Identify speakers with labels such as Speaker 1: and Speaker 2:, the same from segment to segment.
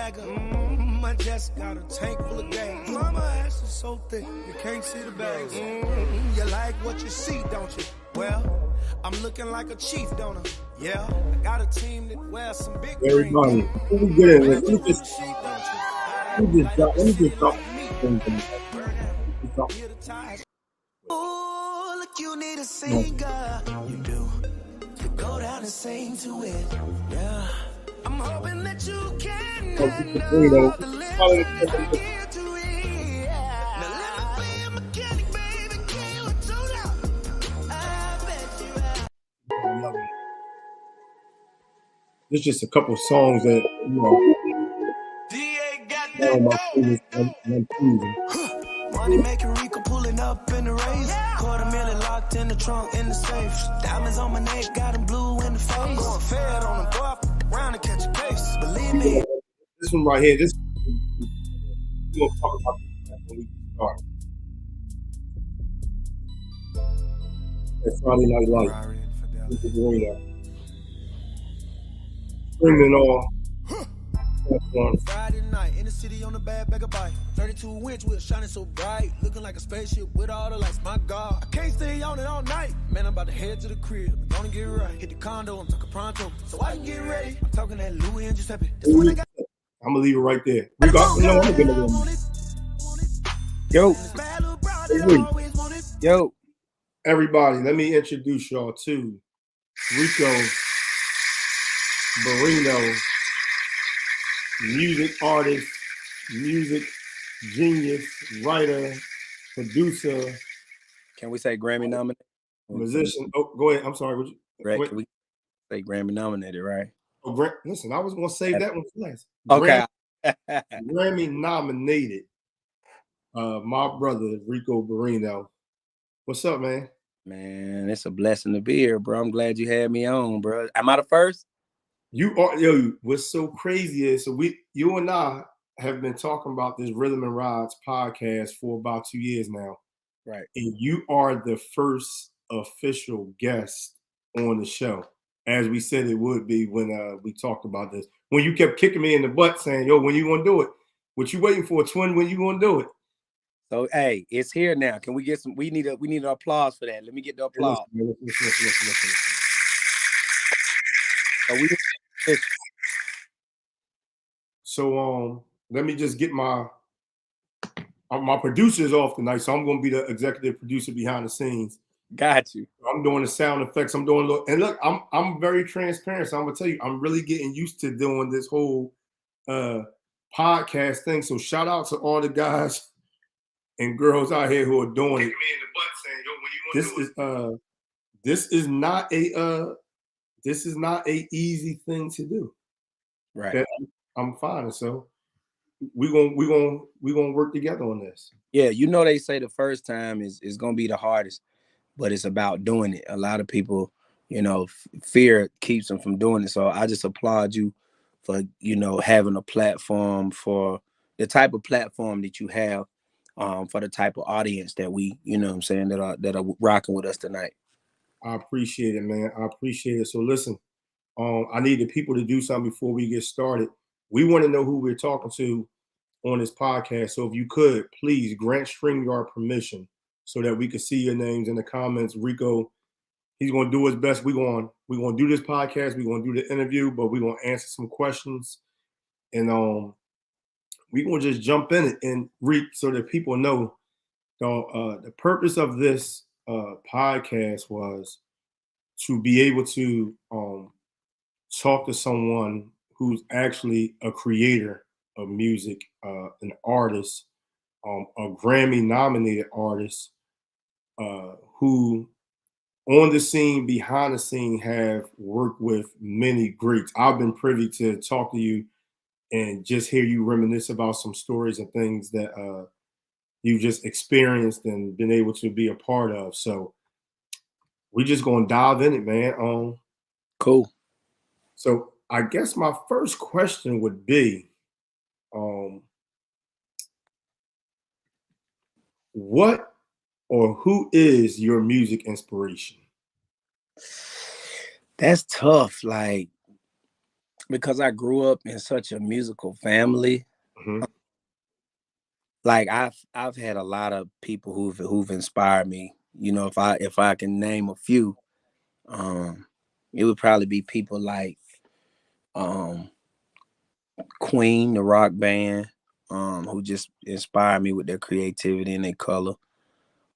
Speaker 1: bagger. I just got a tank full of gas. Mama ass is so thick, you can't see the bags. You like what you see, don't you? Well, I'm looking like a chief, don't I? Yeah, I got a team that wears some big
Speaker 2: everybody. Before we get in, let me just drop.
Speaker 1: Oh, look, you need a singer. You do. To go down and sing to it. Yeah. I'm hoping that you can handle the lyrics that I give to it. Now let me be a mechanic, baby. Can you tune up? I bet you have.
Speaker 2: There's just a couple songs that
Speaker 1: DA got
Speaker 2: on my
Speaker 1: that
Speaker 2: playlist.
Speaker 1: Money making Ricco pulling up in the race. $250,000 locked in the trunk in the safe. Diamonds on my neck, got them blue in the face. I'm going fed on them, go up around to catch a case. Believe me.
Speaker 2: This one right here, this we're gonna talk about this when we start. That Friday Night Lights. Ricco Barrino. Streaming on
Speaker 1: Friday night in the city on the bad bag of bike. 32 inch wheel shining so bright, looking like a spaceship with all the lights. My God, I can't stay on it all night. Man, I'm about to head to the crib. I'm gonna get right. Hit the condo, I'm talking pronto, so I can get ready. I'm talking that Louis and Giuseppe. That's when I got.
Speaker 2: I'm gonna leave it right there. We got no. I'm gonna
Speaker 3: Yo,
Speaker 2: everybody. Let me introduce y'all to Ricco Barrino, music artist, music genius, writer, producer.
Speaker 3: Can we say Grammy nominated?
Speaker 2: Musician. Oh, go ahead. I'm sorry.
Speaker 3: Right? Can we say Grammy nominated? Right?
Speaker 2: Oh, listen, I was gonna save that one for last.
Speaker 3: Okay.
Speaker 2: Grammy nominated. My brother Ricco Barrino. What's up, man?
Speaker 3: Man, it's a blessing to be here, bro. I'm glad you had me on, bro. Am I the first?
Speaker 2: You are. Yo, what's so crazy is you and I have been talking about this Rhythm and Rides podcast for about 2 years now.
Speaker 3: Right.
Speaker 2: And you are the first official guest on the show, as we said it would be when we talked about this. When you kept kicking me in the butt saying, yo, when you gonna do it? What you waiting for, twin? When you gonna do it?
Speaker 3: So hey, it's here now. Can we get some? We need an applause for that. Let me get the applause.
Speaker 2: Listen. So let me just get my producer's off tonight, so I'm gonna be the executive producer behind the scenes.
Speaker 3: Got you.
Speaker 2: I'm doing the sound effects. I'm doing and look, I'm very transparent. So I'm gonna tell you, I'm really getting used to doing this whole podcast thing. So shout out to all the guys and girls out here who are doing it. This is not a easy thing to do.
Speaker 3: Right.
Speaker 2: I'm fine. So we're gonna work together on this.
Speaker 3: Yeah, you know they say the first time is gonna be the hardest, but it's about doing it. A lot of people, fear keeps them from doing it. So I just applaud you for having a platform, for the type of platform that you have, for the type of audience that we, that are rocking with us tonight.
Speaker 2: I appreciate it, man. I appreciate it. So listen, I need the people to do something before we get started. We want to know who we're talking to on this podcast. So if you could, please grant StreamYard permission so that we can see your names in the comments. Ricco, he's going to do his best. We're going to do this podcast. We're going to do the interview, but we're going to answer some questions. And we're going to just jump in it and read so that people know. The purpose of this podcast was to be able to talk to someone who's actually a creator of music, an artist, a Grammy-nominated artist, who on the scene, behind the scene, have worked with many greats. I've been privy to talk to you and just hear you reminisce about some stories and things that you've just experienced and been able to be a part of. So we're just gonna dive in it, man.
Speaker 3: Cool.
Speaker 2: So I guess my first question would be, what or who is your music inspiration?
Speaker 3: That's tough. Like, because I grew up in such a musical family.
Speaker 2: Mm-hmm.
Speaker 3: Like I've had a lot of people who've inspired me. You know, if I can name a few, um, it would probably be people like um Queen, the rock band, who just inspired me with their creativity and their color.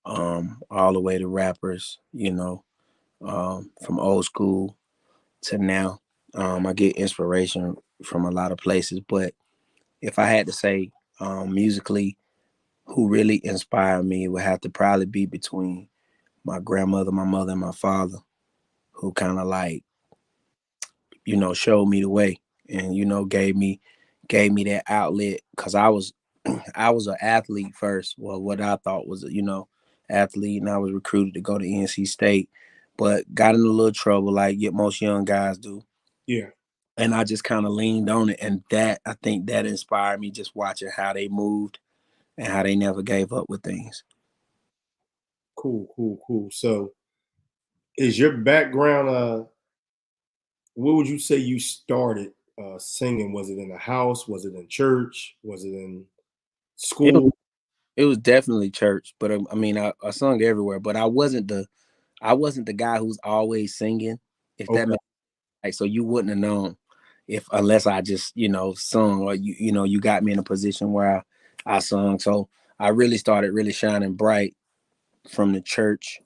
Speaker 3: All the way to rappers, you know, from old school to now. I get inspiration from a lot of places, but if I had to say musically, who really inspired me, it would have to probably be between my grandmother, my mother, and my father, who kind of like, you know, showed me the way and, you know, gave me that outlet because I was I was an athlete first. Well, what I thought was, you know, athlete, and I was recruited to go to NC State, but got in a little trouble like most young guys do.
Speaker 2: Yeah.
Speaker 3: And I just kind of leaned on it, and that I think that inspired me just watching how they moved and how they never gave up with things.
Speaker 2: Cool, cool, cool. So, is your background? What would you say you started singing? Was it in the house? Was it in church? Was it in
Speaker 3: It was,
Speaker 2: school?
Speaker 3: it was definitely church, but I mean, I sung everywhere, but I wasn't the guy who's always singing. If that
Speaker 2: Okay.
Speaker 3: makes like, so you wouldn't have known if unless I just, you know, sung or you know, you got me in a position where I sung. So I really started really shining bright from the church.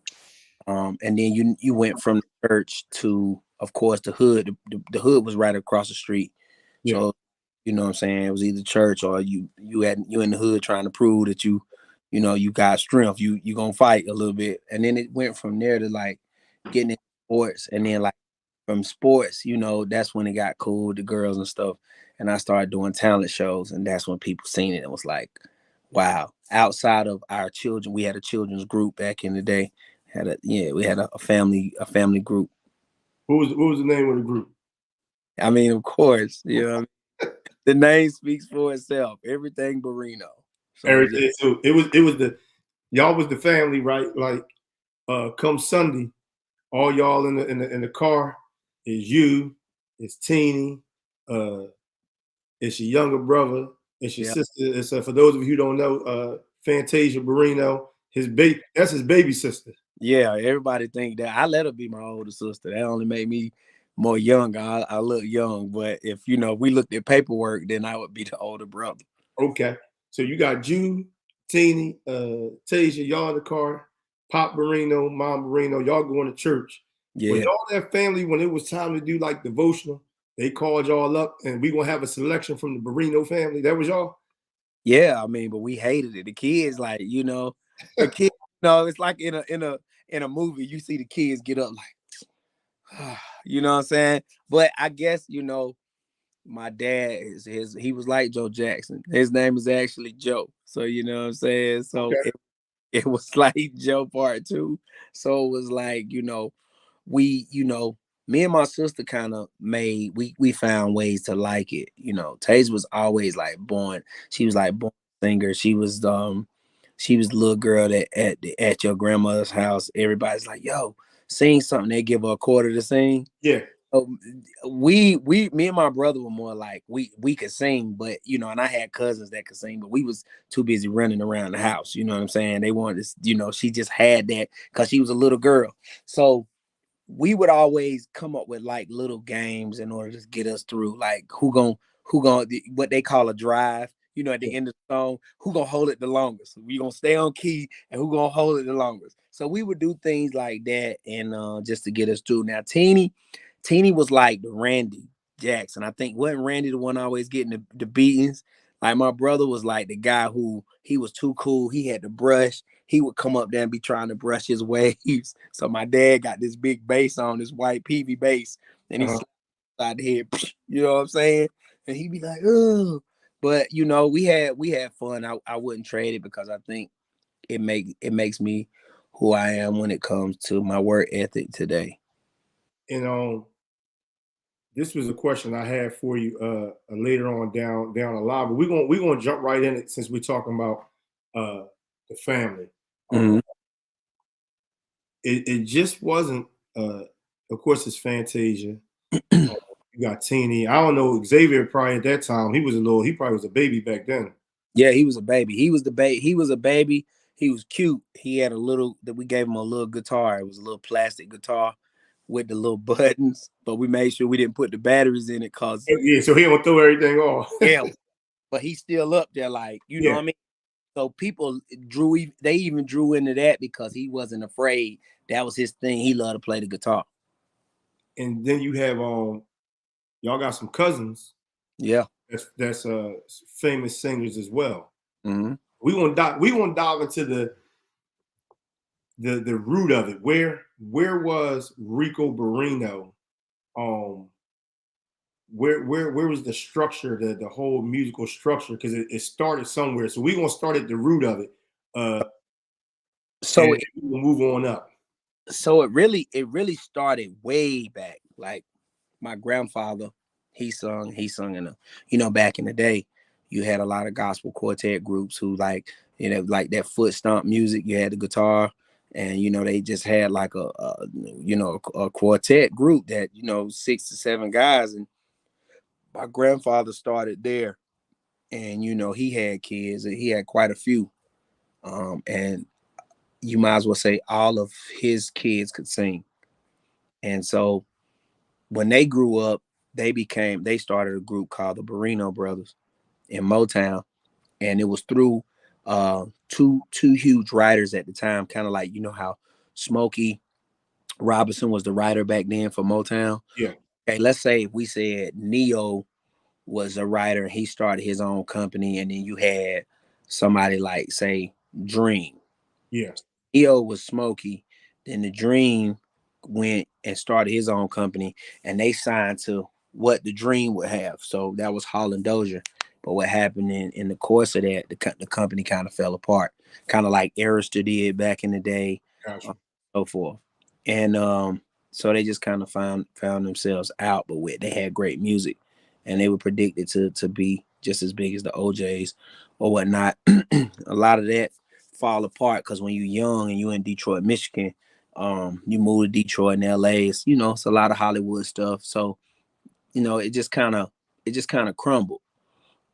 Speaker 3: And then you went from the church to, of course, the hood. The hood was right across the street.
Speaker 2: Yeah.
Speaker 3: So, you know what I'm saying? It was either church or you in the hood trying to prove that you know, you got strength. You gonna fight a little bit. And then it went from there to like getting into sports, and then like from sports, you know, that's when it got cool, the girls and stuff. And I started doing talent shows, and that's when people seen it and was like, wow. Outside of our children, we had a children's group back in the day. We had a family group.
Speaker 2: What was the name of the group?
Speaker 3: I mean, of course, you know, the name speaks for itself. Everything Barrino. So just
Speaker 2: Everything. So it was the y'all was the family, right? Like come Sunday, all y'all in the car is you, it's Teeny, uh, it's your younger brother, it's your
Speaker 3: yeah.
Speaker 2: sister. It's for those of you who don't know, Fantasia Barrino, that's his baby sister.
Speaker 3: Yeah, everybody think that I let her be my older sister. That only made me more younger. I look young, but if you know we looked at paperwork, then I would be the older brother.
Speaker 2: Okay. So you got Jude, Teeny, Tasia, y'all in the car, Pop Barrino, Mom Barrino, y'all going to church. Was
Speaker 3: Yeah,
Speaker 2: y'all that family when it was time to do like devotional? They called y'all up and we gonna have a selection from the Barrino family. That was y'all?
Speaker 3: yeah. I mean, but we hated it. The kids, like you know, the kids. No, it's like in a movie. You see the kids get up like, you know what I'm saying. But I guess you know my dad is his. He was like Joe Jackson. His name is actually Joe. So you know what I'm saying. So
Speaker 2: Okay.
Speaker 3: it was like Joe part two. So it was like, you know, you know, me and my sister kind of we found ways to like it. You know, Taze was always like born. She was like born singer. She was the little girl that at your grandmother's house, everybody's like, yo, sing something. They give her a quarter to sing.
Speaker 2: Yeah.
Speaker 3: So me and my brother were more like we could sing, but you know, and I had cousins that could sing, but we was too busy running around the house. You know what I'm saying? They wanted to, you know, she just had that because she was a little girl. So we would always come up with like little games in order to get us through. Like who gonna what they call a drive. You know, at the end of the song, who gonna hold it the longest? We gonna stay on key, and who gonna hold it the longest? So we would do things like that, and just to get us through. Now, Teeny was like the Randy Jackson. I think wasn't Randy the one always getting the beatings? Like my brother was like the guy who he was too cool. He had to brush. He would come up there and be trying to brush his waves. So my dad got this big bass on, this white PV bass, and he
Speaker 2: Uh-huh.
Speaker 3: slapped out the head. You know what I'm saying? And he'd be like, "Oh," but you know, we had fun. I wouldn't trade it because I think it makes me who I am when it comes to my work ethic today.
Speaker 2: And this was a question I had for you later on down the line, but we're gonna jump right in it since we're talking about the family.
Speaker 3: Mhm.
Speaker 2: It just wasn't of course it's Fantasia. You got Teeny. I don't know, Xavier probably at that time, he probably was a baby back then.
Speaker 3: Yeah, he was a baby. He was a baby. He was cute. He had we gave him a little guitar. It was a little plastic guitar with the little buttons, but we made sure we didn't put the batteries in it cause
Speaker 2: Yeah, so he don't throw everything off.
Speaker 3: yeah, but he's still up there, like, you know what I mean? So people they even drew into that because he wasn't afraid. That was his thing. He loved to play the guitar.
Speaker 2: And then you have y'all got some cousins.
Speaker 3: Yeah.
Speaker 2: That's famous singers as well.
Speaker 3: Mm-hmm.
Speaker 2: We want to dive into the root of it. Where was Ricco Barrino? Where was the structure, the whole musical structure? Because it started somewhere. So we're gonna start at the root of it.
Speaker 3: So
Speaker 2: we'll move on up.
Speaker 3: So it really started way back. Like my grandfather, he sung in back in the day, you had a lot of gospel quartet groups who like that foot stomp music. You had the guitar, and they just had like a quartet group that 6 to 7 guys. And my grandfather started there, and he had kids. He had quite a few, and you might as well say all of his kids could sing. And so when they grew up, they started a group called the Barrino Brothers in Motown. And it was through two huge writers at the time, kind of like, how Smokey Robinson was the writer back then for Motown.
Speaker 2: Yeah.
Speaker 3: Okay, let's say if we said Neo was a writer and he started his own company, and then you had somebody like, say, Dream.
Speaker 2: Yeah.
Speaker 3: Neo was Smokey, then the Dream went and started his own company, and they signed to what the Dream would have. So that was Holland Dozier. But what happened in the course of that, the company kind of fell apart, kind of like Arista did back in the day,
Speaker 2: Gotcha.
Speaker 3: so forth. And so they just kind of found themselves out, but they had great music, and they were predicted to be just as big as the OJs or whatnot. A lot of that fall apart because when you're young and you're in Detroit, Michigan, you move to Detroit and LA. It's a lot of Hollywood stuff. So it just kind of crumbled.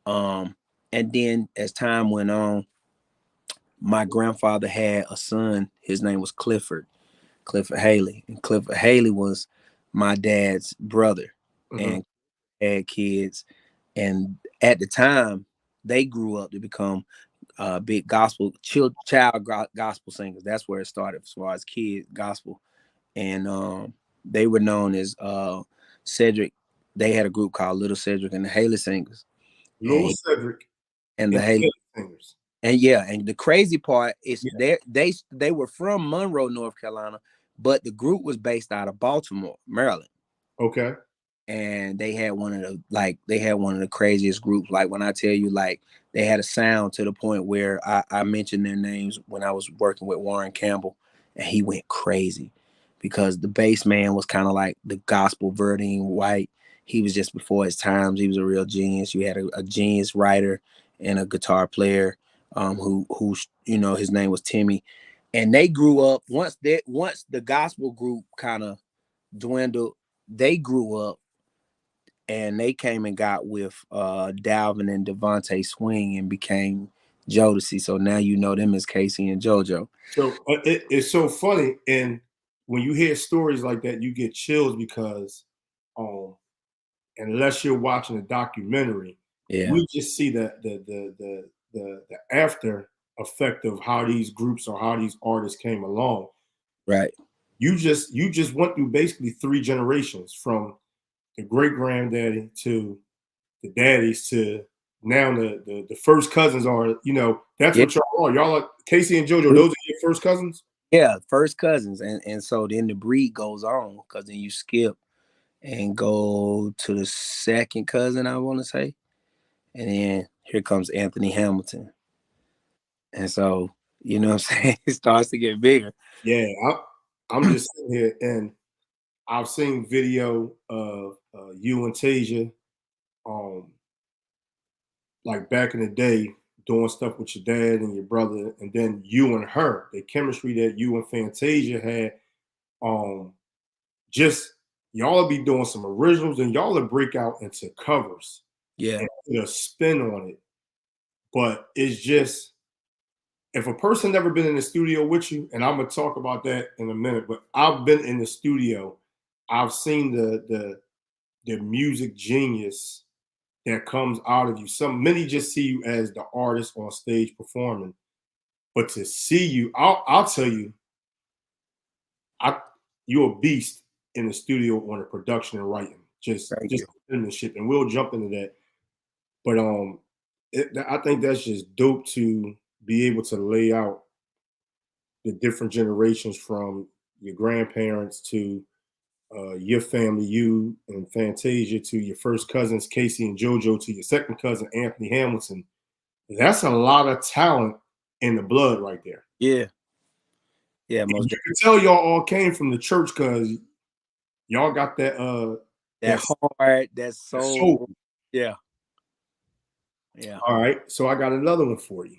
Speaker 3: And then as time went on, my grandfather had a son. His name was Clifford Haley, and Clifford Haley was my dad's brother, and had kids. And at the time, they grew up to become big child gospel singers. That's where it started as far as kid gospel. And they were known as Cedric. They had a group called Little Cedric and the Haley Singers.
Speaker 2: Little Cedric
Speaker 3: and the Haley
Speaker 2: Singers.
Speaker 3: And and the crazy part is they were from Monroe, North Carolina, but the group was based out of Baltimore, Maryland.
Speaker 2: Okay.
Speaker 3: And they had one of the craziest groups. Like when I tell you, like they had a sound to the point where I mentioned their names when I was working with Warren Campbell, and he went crazy because the bass man was kind of like the gospel Verdine White. He was just before his times. He was a real genius. You had a genius writer and a guitar player who his name was Timmy. And they grew up once the gospel group kind of dwindled. They grew up and they came and got with Dalvin and Devontae Swing and became Jodeci. So now them as Casey and JoJo.
Speaker 2: So it's so funny, and when you hear stories like that, you get chills because unless you're watching a documentary, we just see the after effect of how these groups or how these artists came along.
Speaker 3: Right.
Speaker 2: You just went through basically 3 generations, from the great granddaddy to the daddies to now the first cousins are, that's what y'all are. Y'all are Casey and JoJo, those are your first cousins?
Speaker 3: Yeah, first cousins. And so then the breed goes on because then you skip and go to the second cousin, I want to say. And then here comes Anthony Hamilton. And so, you know what I'm saying? It starts to get bigger.
Speaker 2: Yeah, I'm just sitting here and I've seen video of you and Tasia, like back in the day, doing stuff with your dad and your brother, and then you and her, the chemistry that you and Fantasia had, just y'all will be doing some originals and y'all will break out into covers
Speaker 3: Yeah.
Speaker 2: and put a spin on it. But it's just, if a person never been in the studio with you, and I'm gonna talk about that in a minute, but I've been in the studio, I've seen the music genius that comes out of you. Many just see you as the artist on stage performing, but to see you, I'll tell you, you're a beast in the studio on the production and writing, just
Speaker 3: Thank you.
Speaker 2: shit, and we'll jump into that. But I think that's just dope to be able to lay out the different generations from your grandparents to your family, you and Fantasia, to your first cousins, Casey and JoJo, to your second cousin, Anthony Hamilton. That's a lot of talent in the blood right there.
Speaker 3: Yeah. Yeah,
Speaker 2: And
Speaker 3: most
Speaker 2: you can tell y'all all came from the church because y'all got that
Speaker 3: heart, that soul. Yeah. Yeah.
Speaker 2: All right. So I got another one for you.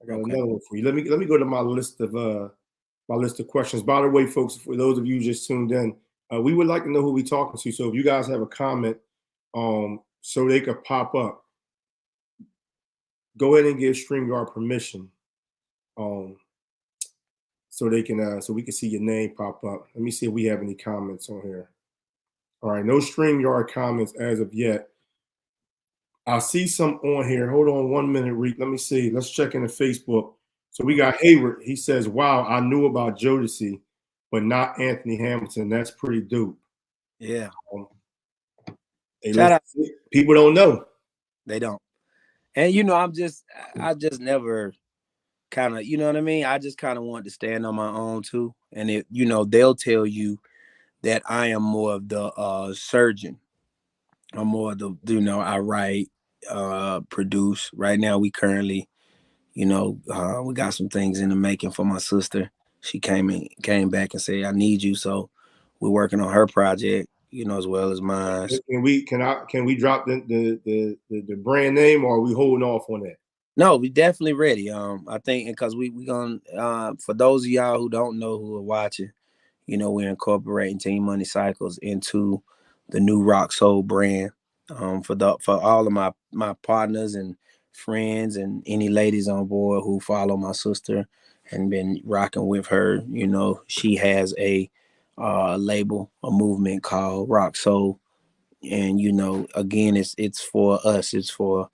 Speaker 2: Let me go to my list of questions. By the way, folks, for those of you just tuned in, we would like to know who we're talking to. So if you guys have a comment, so they could pop up, go ahead and give StreamYard permission, so they can so we can see your name pop up. Let me see if we have any comments on here. All right, no StreamYard comments as of yet. I see some on here. Hold on 1 minute, Reek. Let me see. Let's check in the Facebook. So we got Hayward. He says, "Wow, I knew about Jodeci, but not Anthony Hamilton. That's pretty dope."
Speaker 3: Yeah.
Speaker 2: Shout out. People don't know.
Speaker 3: They don't. And I just never kind of, you know what I mean? I just kind of want to stand on my own too. And they'll tell you that I am more of the surgeon. I'm more of the, I write, produce. Right now we currently, we got some things in the making for my sister. She came back and said, "I need you." So we're working on her project, as well as mine.
Speaker 2: Can we drop the brand name, or are we holding off on that?
Speaker 3: No, we definitely ready. I think because we gonna for those of y'all who don't know, who are watching, we're incorporating Team Money Cycles into the new Rock Soul brand. For all of my partners and friends and any ladies on board who follow my sister and been rocking with her, she has a label, a movement called Rock Soul, and again, it's for us, it's for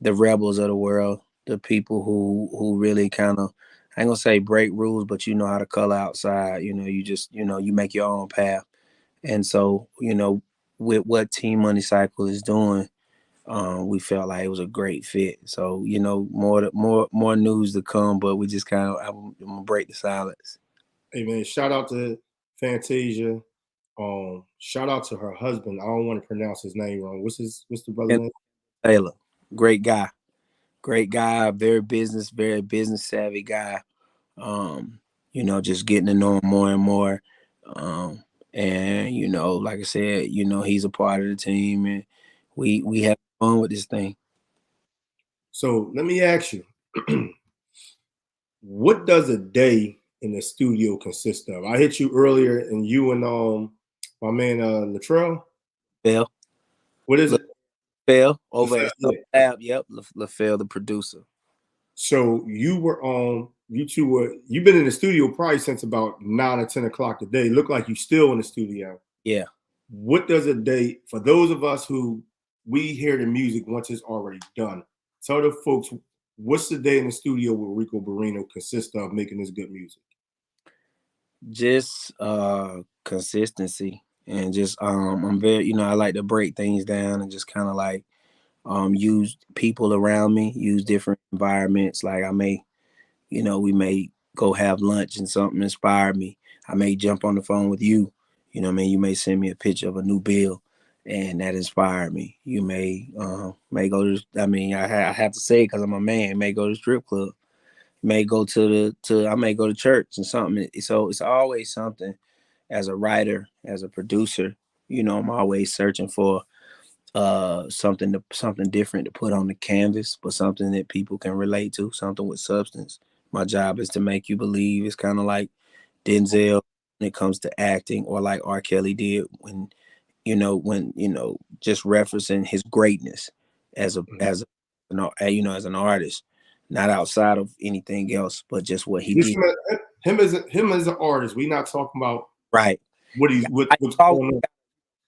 Speaker 3: the rebels of the world, the people who really kind of, I ain't gonna say break rules, but you know how to color outside. You just you make your own path. And so with what Team Money Cycle is doing, we felt like it was a great fit. So more news to come, but we just I'm gonna break the silence.
Speaker 2: Hey man, shout out to Fantasia. Shout out to her husband. I don't want to pronounce his name wrong. What's the brother's name?
Speaker 3: Taylor. Great guy. Very business savvy guy. Just getting to know him more and more. And like I said, he's a part of the team, and we have fun with this thing.
Speaker 2: So let me ask you, what does a day in the studio consist of? I hit you earlier, and you and my man Latrell.
Speaker 3: Phil.
Speaker 2: What is it?
Speaker 3: Phil over at Lab. Yep, LaFell, the producer.
Speaker 2: So you've been in the studio probably since about 9 or 10 o'clock a day. Look like you still in the studio.
Speaker 3: Yeah.
Speaker 2: What does a day, for those of us who we hear the music once it's already done, tell the folks, what's the day in the studio with Ricco Barrino consist of making this good music?
Speaker 3: Just consistency, and just I'm very, I like to break things down and just kind of like use people around me, use different environments. Like we may go have lunch and something inspired me. I may jump on the phone with you. You may send me a picture of a new bill and that inspired me. You may go to, I have to say, because I'm a man, may go to the strip club, may go I may go to church and something. So it's always something. As a writer, as a producer, I'm always searching for something different to put on the canvas, but something that people can relate to, something with substance. My job is to make you believe. It's kind of like Denzel when it comes to acting, or like R. Kelly did when just referencing his greatness as as an artist, not outside of anything else, but just what he did.
Speaker 2: Him as an artist. We not talking about
Speaker 3: Right.
Speaker 2: what's going on.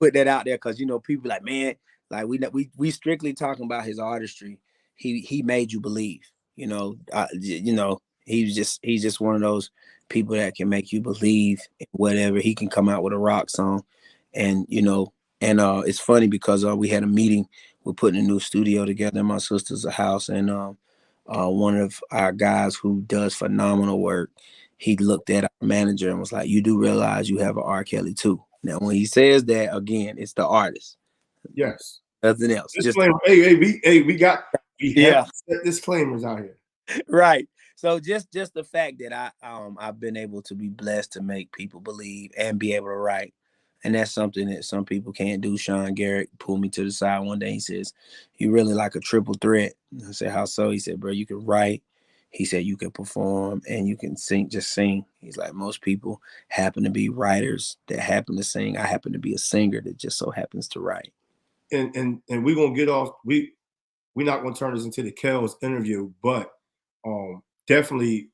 Speaker 3: Put that out there because people like, man, like we strictly talking about his artistry. He made you believe. He's just one of those people that can make you believe in whatever. He can come out with a rock song, and it's funny because we had a meeting. We're putting a new studio together in my sister's house, and one of our guys who does phenomenal work, he looked at our manager and was like, "You do realize you have an R. Kelly too." Now, when he says that, again, it's the artist.
Speaker 2: Yes.
Speaker 3: Nothing else.
Speaker 2: Disclaimer. We have to set disclaimers out here.
Speaker 3: Right. So just the fact that I've been able to be blessed to make people believe and be able to write. And that's something that some people can't do. Sean Garrett pulled me to the side one day. He says, "You really like a triple threat." I said, "How so?" He said, "Bro, you can write." He said, "You can perform and you can sing, just sing." He's like, "Most people happen to be writers that happen to sing. I happen to be a singer that just so happens to write."
Speaker 2: And we're gonna get off. We're not gonna turn this into the Kells interview, but definitely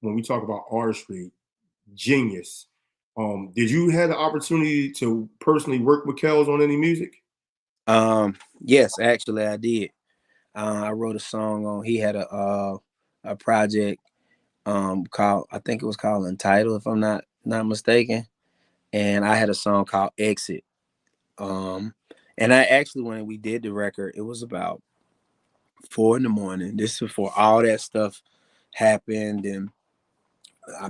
Speaker 2: when we talk about artistry, genius. Did you have the opportunity to personally work with Kells on any music?
Speaker 3: Yes, actually I did. I wrote a song on. He had a project called, I think it was called Entitled, if I'm not mistaken, and I had a song called Exit. And I actually, when we did the record, it was about 4 a.m. This is before all that stuff happened, and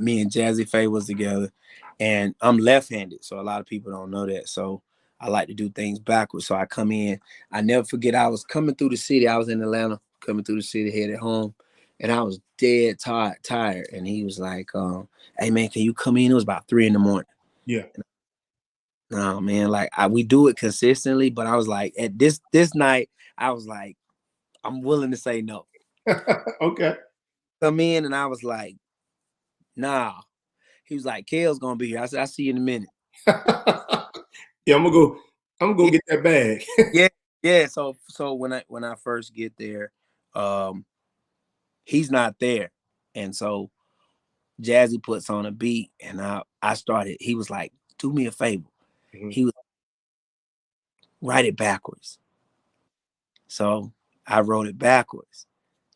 Speaker 3: me and Jazzy Faye was together, and I'm left-handed, so a lot of people don't know that. So I like to do things backwards. So I come in. I never forget. I was coming through the city. I was in Atlanta, coming through the city, headed home, and I was dead tired. And he was like, "Hey man, can you come in?" It was about 3 a.m.
Speaker 2: Yeah.
Speaker 3: No man, like we do it consistently, but I was like, at this night, I was like, I'm willing to say no.
Speaker 2: Okay.
Speaker 3: Come in, and I was like, nah. He was like, "Kale's gonna be here." I said, "I'll see you in a minute."
Speaker 2: Yeah, I'm gonna go get that bag.
Speaker 3: Yeah. So when I first get there, he's not there, and so Jazzy puts on a beat, and I started. He was like, "Do me a favor."
Speaker 2: Mm-hmm.
Speaker 3: He was write it backwards. So I wrote it backwards.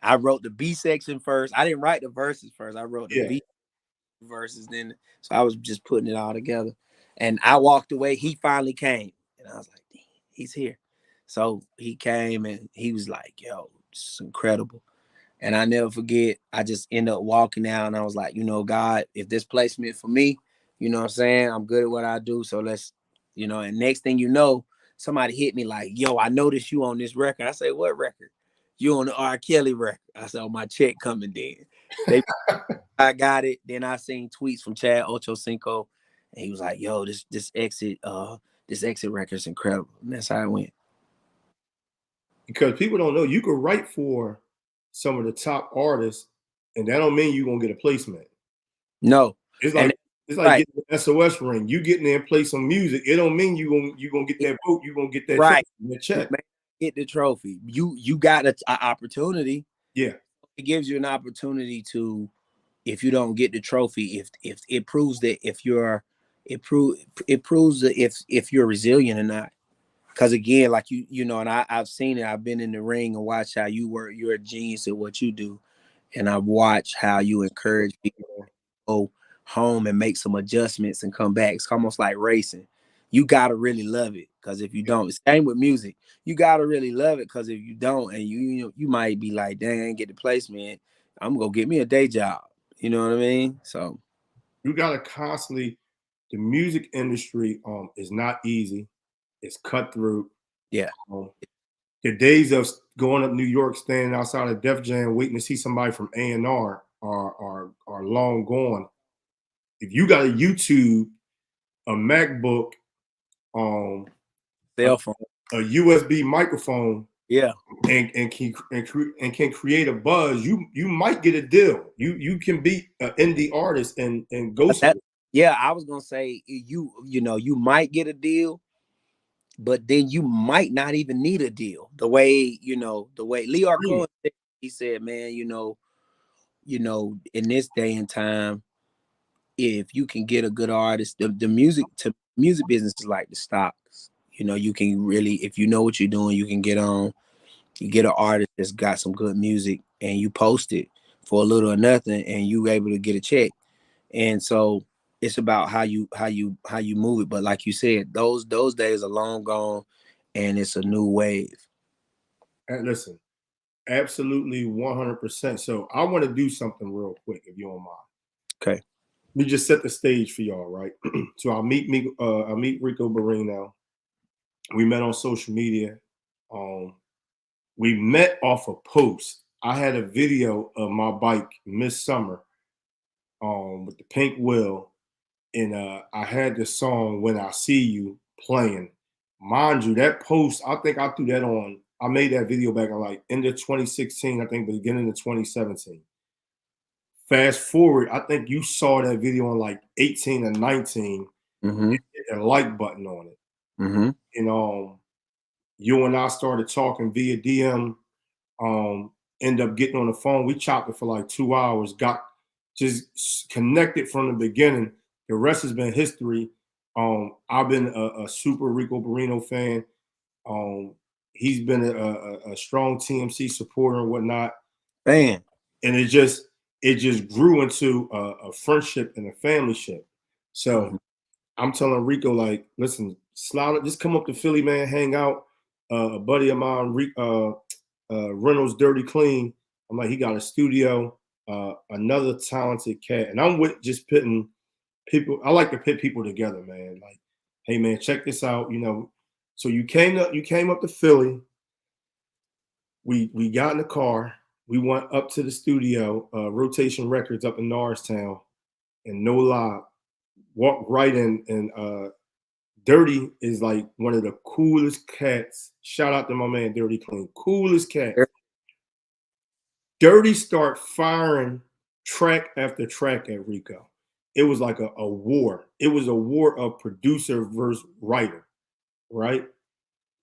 Speaker 3: I wrote the B section first. I didn't write the verses first. I wrote the B verses then. So I was just putting it all together. And I walked away. He finally came. And I was like, "Damn, he's here." So he came and he was like, "Yo, it's incredible." And I never forget, I just ended up walking out and I was like, "God, if this placement for me, you know what I'm saying? I'm good at what I do. So let's, and next thing you know, somebody hit me like, "Yo, I noticed you on this record." I say, "What record?" "You on the R. Kelly record." I said, "Oh, my check coming then." I got it. Then I seen tweets from Chad Ochocinco, and he was like, "Yo, this exit record's incredible." And that's how it went.
Speaker 2: Because people don't know you could write for some of the top artists, and that don't mean you're gonna get a placement.
Speaker 3: No.
Speaker 2: It's like getting the SOS ring. You getting there and play some music. It don't mean you gonna get that vote. You gonna get that that check.
Speaker 3: Get the trophy. You got an opportunity.
Speaker 2: Yeah.
Speaker 3: It gives you an opportunity to, if you don't get the trophy, if it proves that if you're resilient or not. Because again, like and I've seen it. I've been in the ring and watched how you work. You're a genius at what you do, and I've watched how you encourage people to go home and make some adjustments and come back. It's almost like racing. You gotta really love it, because if you don't, it's same with music. You gotta really love it, because if you don't, and you might be like, "Dang, I ain't get the placement. I'm gonna get me a day job." You know what I mean? So
Speaker 2: you gotta constantly. The music industry is not easy. It's cutthroat.
Speaker 3: Yeah.
Speaker 2: The days of going up New York, standing outside of Def Jam, waiting to see somebody from A&R are long gone. If you got a YouTube, a MacBook,
Speaker 3: cell phone,
Speaker 2: a USB microphone,
Speaker 3: yeah,
Speaker 2: and can create a buzz, you might get a deal. You can beat an indie artist and go somewhere.
Speaker 3: Yeah, I was gonna say you know, you might get a deal, but then you might not even need a deal. The way, you know, the way Lear
Speaker 2: Really?
Speaker 3: Cohen said, he said, man, you know, in this day and time, if you can get a good artist, the music business is like the stocks. You know, you can really, if you know what you're doing, you can get on. You get an artist that's got some good music, and you post it for a little or nothing, and you able to get a check. And so it's about how you move it. But like you said, those days are long gone, and it's a new wave.
Speaker 2: And listen, absolutely 100%. So I want to do something real quick, if you don't mind.
Speaker 3: Okay.
Speaker 2: We just set the stage for y'all, right? So I'll meet Ricco Barrino. We met on social media. We met off a post. I had a video of my bike Miss Summer with the pink wheel, and I had the song "When I See You" playing. Mind you, that post, I think I threw that on. I made that video back in like end of 2016, I think beginning of 2017. Fast forward, I think you saw that video on like 18 or 19,
Speaker 3: Mm-hmm.
Speaker 2: hit the like button on it.
Speaker 3: Mm-hmm.
Speaker 2: And you and I started talking via DM. End up getting on the phone. We chopped it for like 2 hours. Got just connected from the beginning. The rest has been history. I've been a super Ricco Barrino fan. He's been a strong TMC supporter and whatnot.
Speaker 3: Man.
Speaker 2: And it just grew into a friendship and a family ship. So
Speaker 3: Mm-hmm.
Speaker 2: I'm telling Ricco, like, listen, slide, just come up to Philly, man, hang out. A buddy of mine, Reynolds Dirty Clean. I'm like, he got a studio, another talented cat. And I'm with just putting people, I like to put people together, man. Like, hey man, check this out. So you came up to Philly. We got in the car, we went up to the studio, Rotation Records up in Norristown, and no lie, walked right in, and Dirty is like one of the coolest cats. Shout out to my man Dirty Clean. Coolest cat. Dirty start firing track after track at Ricco. It was like a war. It was a war of producer versus writer, right?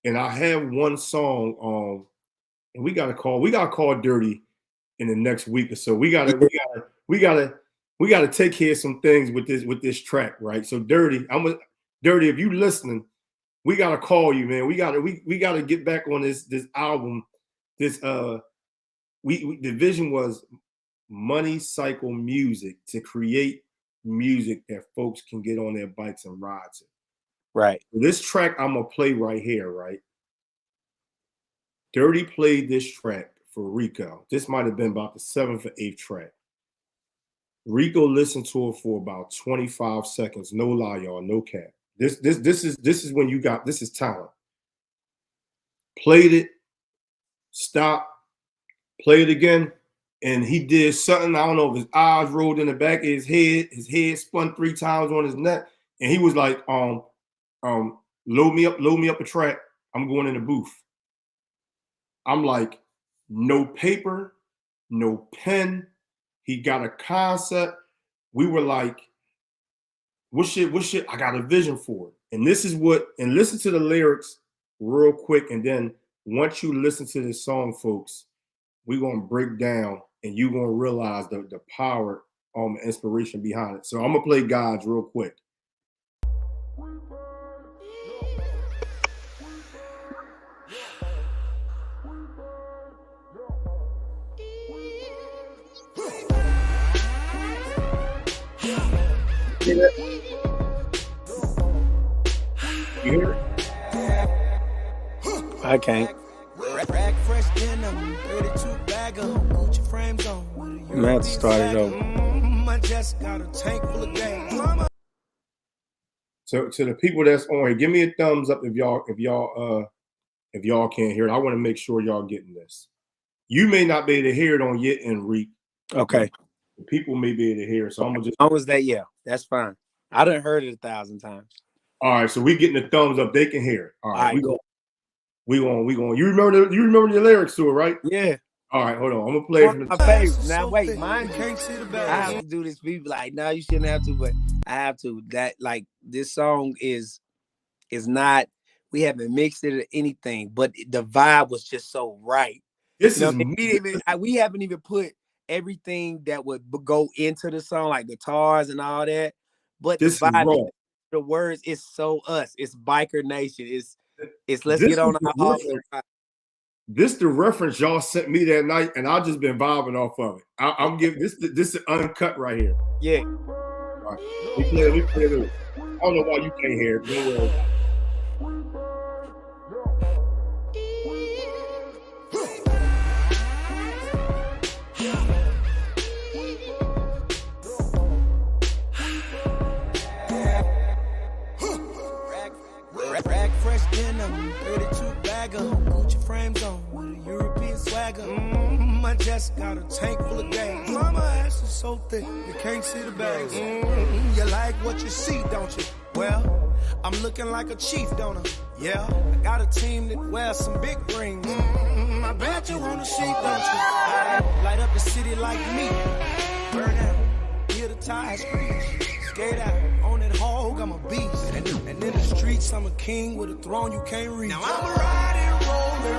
Speaker 2: And I have one song, and we gotta call Dirty in the next week or so. We gotta take care of some things with this track, right? So Dirty, Dirty, if you listening, we gotta call you, man. We gotta get back on this album. This the vision was money cycle music to create music that folks can get on their bikes and ride to.
Speaker 3: Right.
Speaker 2: This track I'm gonna play right here, right? Dirty played this track for Ricco. This might have been about the 7th or 8th track. Ricco listened to it for about 25 seconds. No lie, y'all, no cap. This is when you got, this is talent. Played it, stopped, played it again, and he did something. I don't know if his eyes rolled in the back of his head spun 3 times on his neck, and he was like, load me up a track. I'm going in the booth. I'm like, no paper, no pen. He got a concept. We were like, what shit? I got a vision for it. And this is what, and listen to the lyrics real quick. And then once you listen to this song, folks, we're going to break down and you're going to realize the power, inspiration behind it. So I'm going to play Gods real quick. You hear it?
Speaker 3: I can't. I'm gonna have to start it over.
Speaker 2: So to the people that's on here, give me a thumbs up if y'all can't hear it. I want to make sure y'all getting this. You may not be able to hear it on your end, Reek.
Speaker 3: Okay.
Speaker 2: People may be able to hear it. So I'm gonna just.
Speaker 3: How was that? Yeah, that's fine. I done heard it 1,000 times.
Speaker 2: All right, so we getting the thumbs up. They can hear it. All right,
Speaker 3: go.
Speaker 2: We going. You remember the lyrics to it, right?
Speaker 3: Yeah.
Speaker 2: All right, hold on. I'm gonna play it
Speaker 3: One
Speaker 2: from
Speaker 3: of
Speaker 2: the
Speaker 3: my
Speaker 2: top.
Speaker 3: favorites. Now wait, mind you, I have to do this. People like, no, you shouldn't have to, but I have to. That like this song is not. We haven't mixed it or anything, but the vibe was just so right.
Speaker 2: This
Speaker 3: You know,
Speaker 2: is
Speaker 3: we haven't even put everything that would go into the song, like guitars and all that. But the
Speaker 2: this is
Speaker 3: vibe,
Speaker 2: raw.
Speaker 3: the words, is so us. It's biker nation. It's let's
Speaker 2: This
Speaker 3: get
Speaker 2: is
Speaker 3: on
Speaker 2: the
Speaker 3: our hog.
Speaker 2: reference. This the reference y'all sent me that night, and I just been vibing off of it. I'm giving this is uncut right here.
Speaker 3: Yeah.
Speaker 2: All right. Let me play it. I don't know why you can't hear it. Don't worry.
Speaker 1: Rag fresh denim, 32 bagger, Gucci frames on with a European swagger. I just got a tank full of gas. Mama ass is so thick, you can't see the bags. You like what you see, don't you? Well, I'm looking like a chief, don't I? Yeah, I got a team that wears some big rings. I bet you wanna see, don't you? I light up the city like me. Burn out, hear the tires screech. Skate out, on that hog, I'm a beast. And in the streets, I'm a king with a throne you can't reach. Now I'm riding, rolling,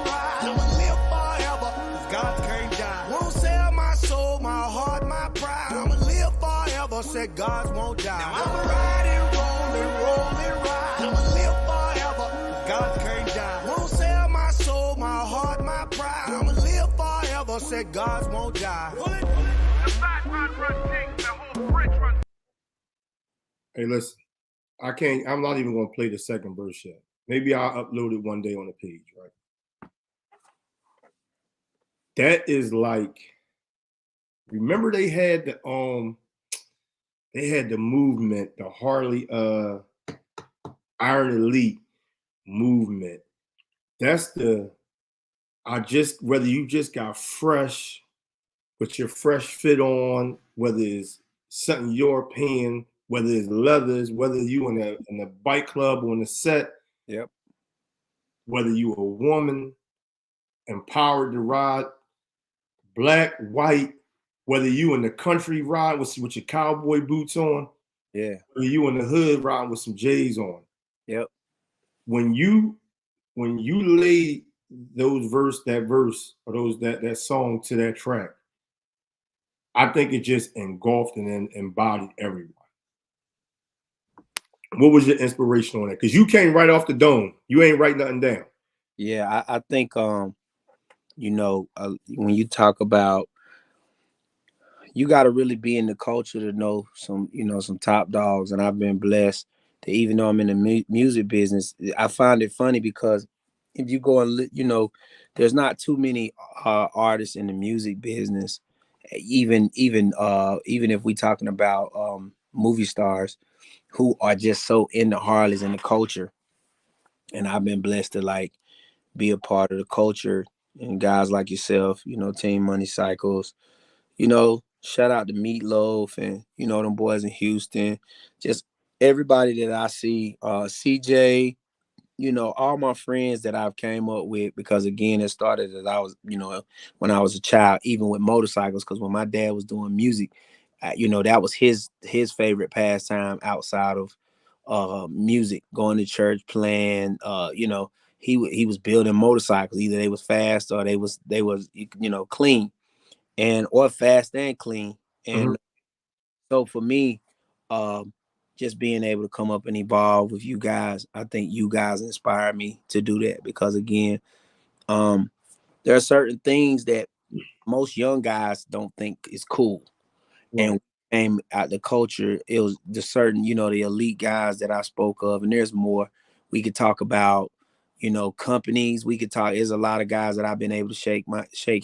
Speaker 1: ride. I'ma live forever, cause God can't die. Won't sell my soul, my heart, my pride. I'ma live forever, said God won't die. Now I'm riding, rolling, ride. I'ma live forever, cause God can't die. Won't sell my soul, my heart, my pride. I'ma live forever, said God won't die.
Speaker 4: The fat man run things, the whole bridge run.
Speaker 2: Hey, listen. I'm not even gonna play the second verse yet. Maybe I'll upload it one day on the page, right? That is like, remember they had the movement, the Harley Iron Elite movement. That's whether you just got fresh, with your fresh fit on, whether it's something you're paying, whether it's leathers, whether you in a bike club or in a set,
Speaker 3: Yep.
Speaker 2: whether you a woman, empowered to ride, black, white, whether you in the country ride with your cowboy boots on,
Speaker 3: Yeah.
Speaker 2: whether you in the hood riding with some J's on.
Speaker 3: Yep.
Speaker 2: When you lay that verse or that song to that track, I think it just engulfed and embodied everyone. What was your inspiration on that? Because you came right off the dome. You ain't write nothing down.
Speaker 3: Yeah, I think you know, when you talk about, you got to really be in the culture to know some, you know, some top dogs. And I've been blessed to, even though I'm in the music business, I find it funny because if you go and, you know, there's not too many artists in the music business, even if we talking about movie stars who are just so into Harleys and the culture. And I've been blessed to like be a part of the culture, and guys like yourself, you know, Team Money Cycles, you know, shout out to Meatloaf and, you know, them boys in Houston, just everybody that I see, CJ, you know, all my friends that I've came up with, because again, it started as I was, you know, when I was a child, even with motorcycles, because when my dad was doing music, you know, that was his favorite pastime outside of music, going to church, playing, you know, he was building motorcycles. Either they was fast or they was you know, clean, and or fast and clean. And so for me, just being able to come up and evolve with you guys, I think you guys inspire me to do that, because again, there are certain things that most young guys don't think is cool. Right. And came out the culture, it was the certain, you know, the elite guys that I spoke of, and there's more. We could talk about, you know, companies. We could talk. There's a lot of guys that I've been able to shake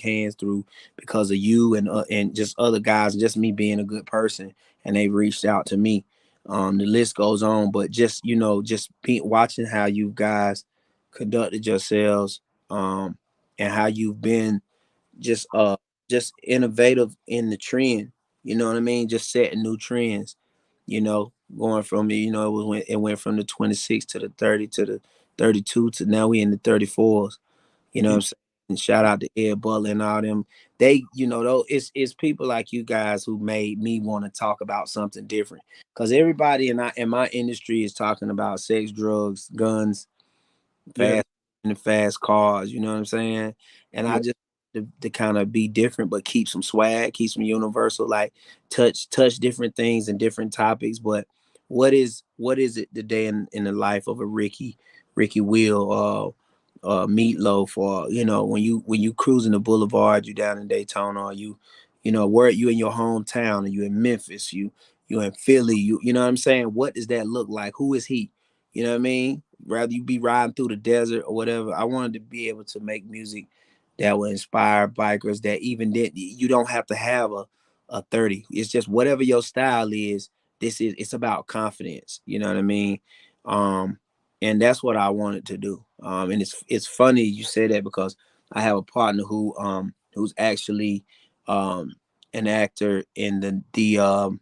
Speaker 3: hands through because of you and just other guys, and just me being a good person, and they reached out to me. The list goes on, but just, you know, just watching how you guys conducted yourselves, and how you've been just innovative in the trend. You know what I mean? Just setting new trends. You know, going from, you know, it went from the 26 to the 30 to the 32 to now we in the 34s. You know what I'm saying? And shout out to Ed Butler and all them. They, though, it's people like you guys who made me want to talk about something different. Because everybody in my industry is talking about sex, drugs, guns,
Speaker 2: Yeah,
Speaker 3: fast and fast cars. You know what I'm saying? And I
Speaker 2: yeah.
Speaker 3: just to kind of be different, but keep some swag, keep some universal, like touch different things and different topics. But what is it today in the life of a Ricky Will, Meatloaf, or when you cruising the boulevard, you down in Daytona, or where you in your hometown, or you in Memphis, you in Philly, you know what I'm saying? What does that look like? Who is he? You know what I mean? Rather you be riding through the desert or whatever. I wanted to be able to make music that will inspire bikers, that even then you don't have to have a 30. It's just whatever your style is. It's about confidence. You know what I mean? Um, and that's what I wanted to do. And it's funny you say that, because I have a partner who's actually an actor in the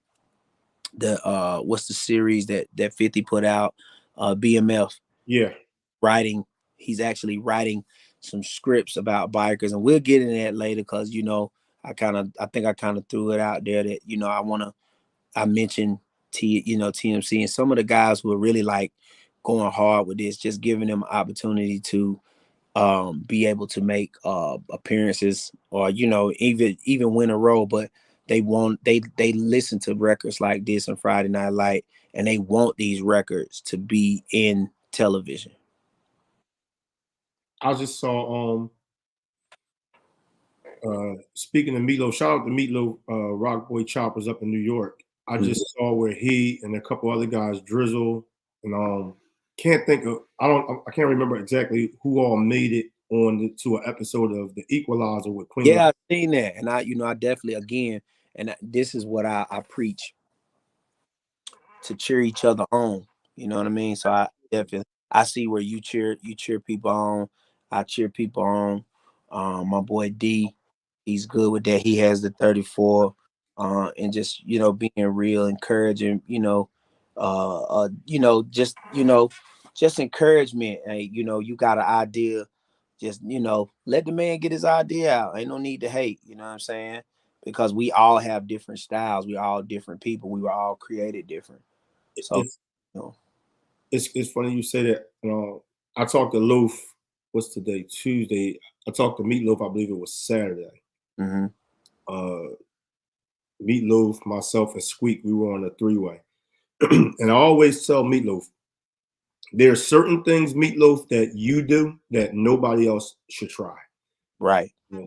Speaker 3: what's the series that 50 put out, BMF.
Speaker 2: Yeah.
Speaker 3: Writing He's actually writing some scripts about bikers, and we'll get into that later, because I think I kind of threw it out there that I mentioned TMC and some of the guys who are really like going hard with this, just giving them an opportunity to be able to make appearances, or even win a role. But they listen to records like this and Friday Night Light, and they want these records to be in television.
Speaker 2: I just saw speaking of Meatloaf, shout out to Meatloaf, Rock Boy Choppers up in New York. I just saw where he and a couple other guys, Drizzle, and I can't remember exactly who all made it to an episode of The Equalizer with Queen
Speaker 3: Yeah,
Speaker 2: Latifah.
Speaker 3: I've seen that, and I definitely, again, this is what I preach, to cheer each other on. You know what I mean? So I see where you cheer people on. I cheer people on. My boy D, he's good with that. He has the 34, and just being real, encouraging. Just encouragement. Hey, you got an idea, just let the man get his idea out. Ain't no need to hate. You know what I'm saying? Because we all have different styles. We all different people. We were all created different. So,
Speaker 2: It's
Speaker 3: you know,
Speaker 2: it's funny you say that. I talked to Loaf. What's today? Tuesday. I talked to Meatloaf. I believe it was Saturday.
Speaker 3: mm-hmm.
Speaker 2: Uh, Meatloaf, myself, and Squeak. We were on a three-way, and I always tell Meatloaf, there are certain things, Meatloaf, that you do that nobody else should try.
Speaker 3: Right.
Speaker 2: Yeah.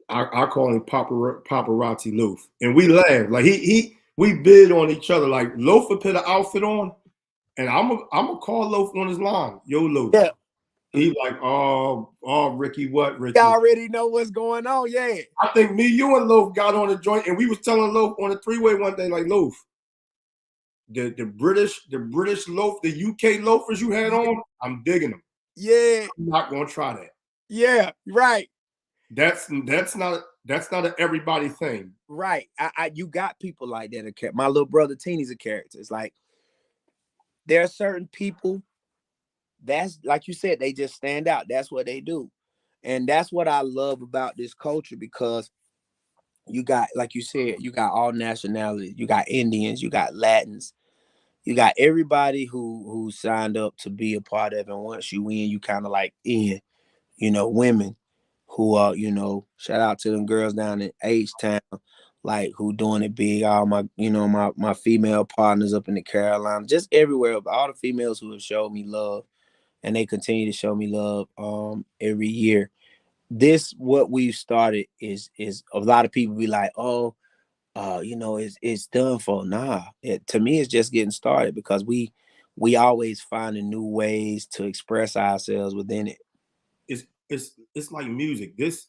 Speaker 2: I call him paparazzi Loaf, and we laugh like we bid on each other. Like Loaf would put an outfit on, and I'm gonna call Loaf on his line. Yo, Loaf.
Speaker 3: Yeah.
Speaker 2: He like, Ricky, what, Ricky?
Speaker 3: You already know what's going on. Yeah.
Speaker 2: I think me, you, and Loaf got on the joint, and we was telling Loaf on a three-way one day, like, Loaf, the British loaf, the UK loafers you had on, I'm digging them.
Speaker 3: Yeah.
Speaker 2: I'm not gonna try that.
Speaker 3: Yeah. Right.
Speaker 2: That's not an everybody thing.
Speaker 3: Right. You got people like that. My little brother Teeny's a character. It's like there are certain people that's like you said, they just stand out. That's what they do. And that's what I love about this culture, because you got, like you said, you got all nationalities, you got Indians, you got Latins, you got everybody who signed up to be a part of it. And once you in, you kind of like in, women who are, shout out to them girls down in H-Town, like who doing it big. All my, my female partners up in the Carolinas, just everywhere. All the females who have showed me love, and they continue to show me love every year. This what we've started is a lot of people be like, oh, it's done for. Nah, to me, it's just getting started, because we always finding new ways to express ourselves within it.
Speaker 2: It's like music. The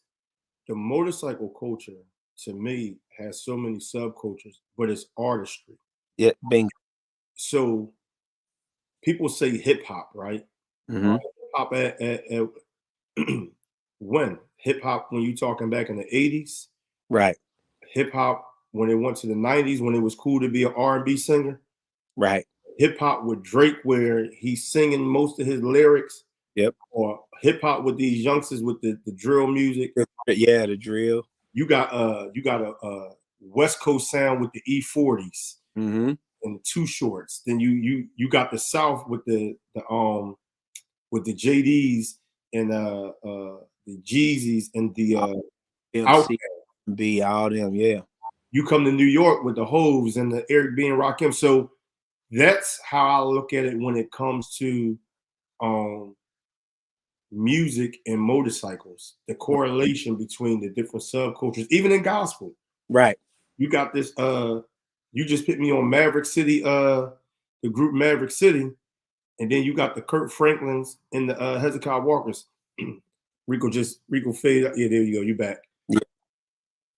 Speaker 2: motorcycle culture to me has so many subcultures, but it's artistry.
Speaker 3: Yeah, bingo.
Speaker 2: So people say hip hop, right?
Speaker 3: Mm-hmm.
Speaker 2: Hip hop at when hip hop when you talking back in the 80s,
Speaker 3: Right,
Speaker 2: hip hop when it went to the 90s when it was cool to be an R&B singer,
Speaker 3: right.
Speaker 2: hip hop with Drake where he's singing most of his lyrics,
Speaker 3: Yep.
Speaker 2: or hip hop with these youngsters with the drill music.
Speaker 3: Yeah, the drill.
Speaker 2: You got a West Coast sound with the E40s
Speaker 3: Mm-hmm.
Speaker 2: and the Too Shorts. Then you got the South with the JDs and the Jeezys and the
Speaker 3: TMC,
Speaker 2: Outkast.
Speaker 3: B, all them, yeah.
Speaker 2: You come to New York with the Hoves and the Eric B and Rakim. So that's how I look at it when it comes to music and motorcycles. The correlation between the different subcultures, even in gospel.
Speaker 3: Right.
Speaker 2: You got this. You just put me on Maverick City. The group Maverick City, and then you got the Kurt Franklins and the Hezekiah Walkers. Ricco fade. Yeah, there you go. You back.
Speaker 3: Yeah.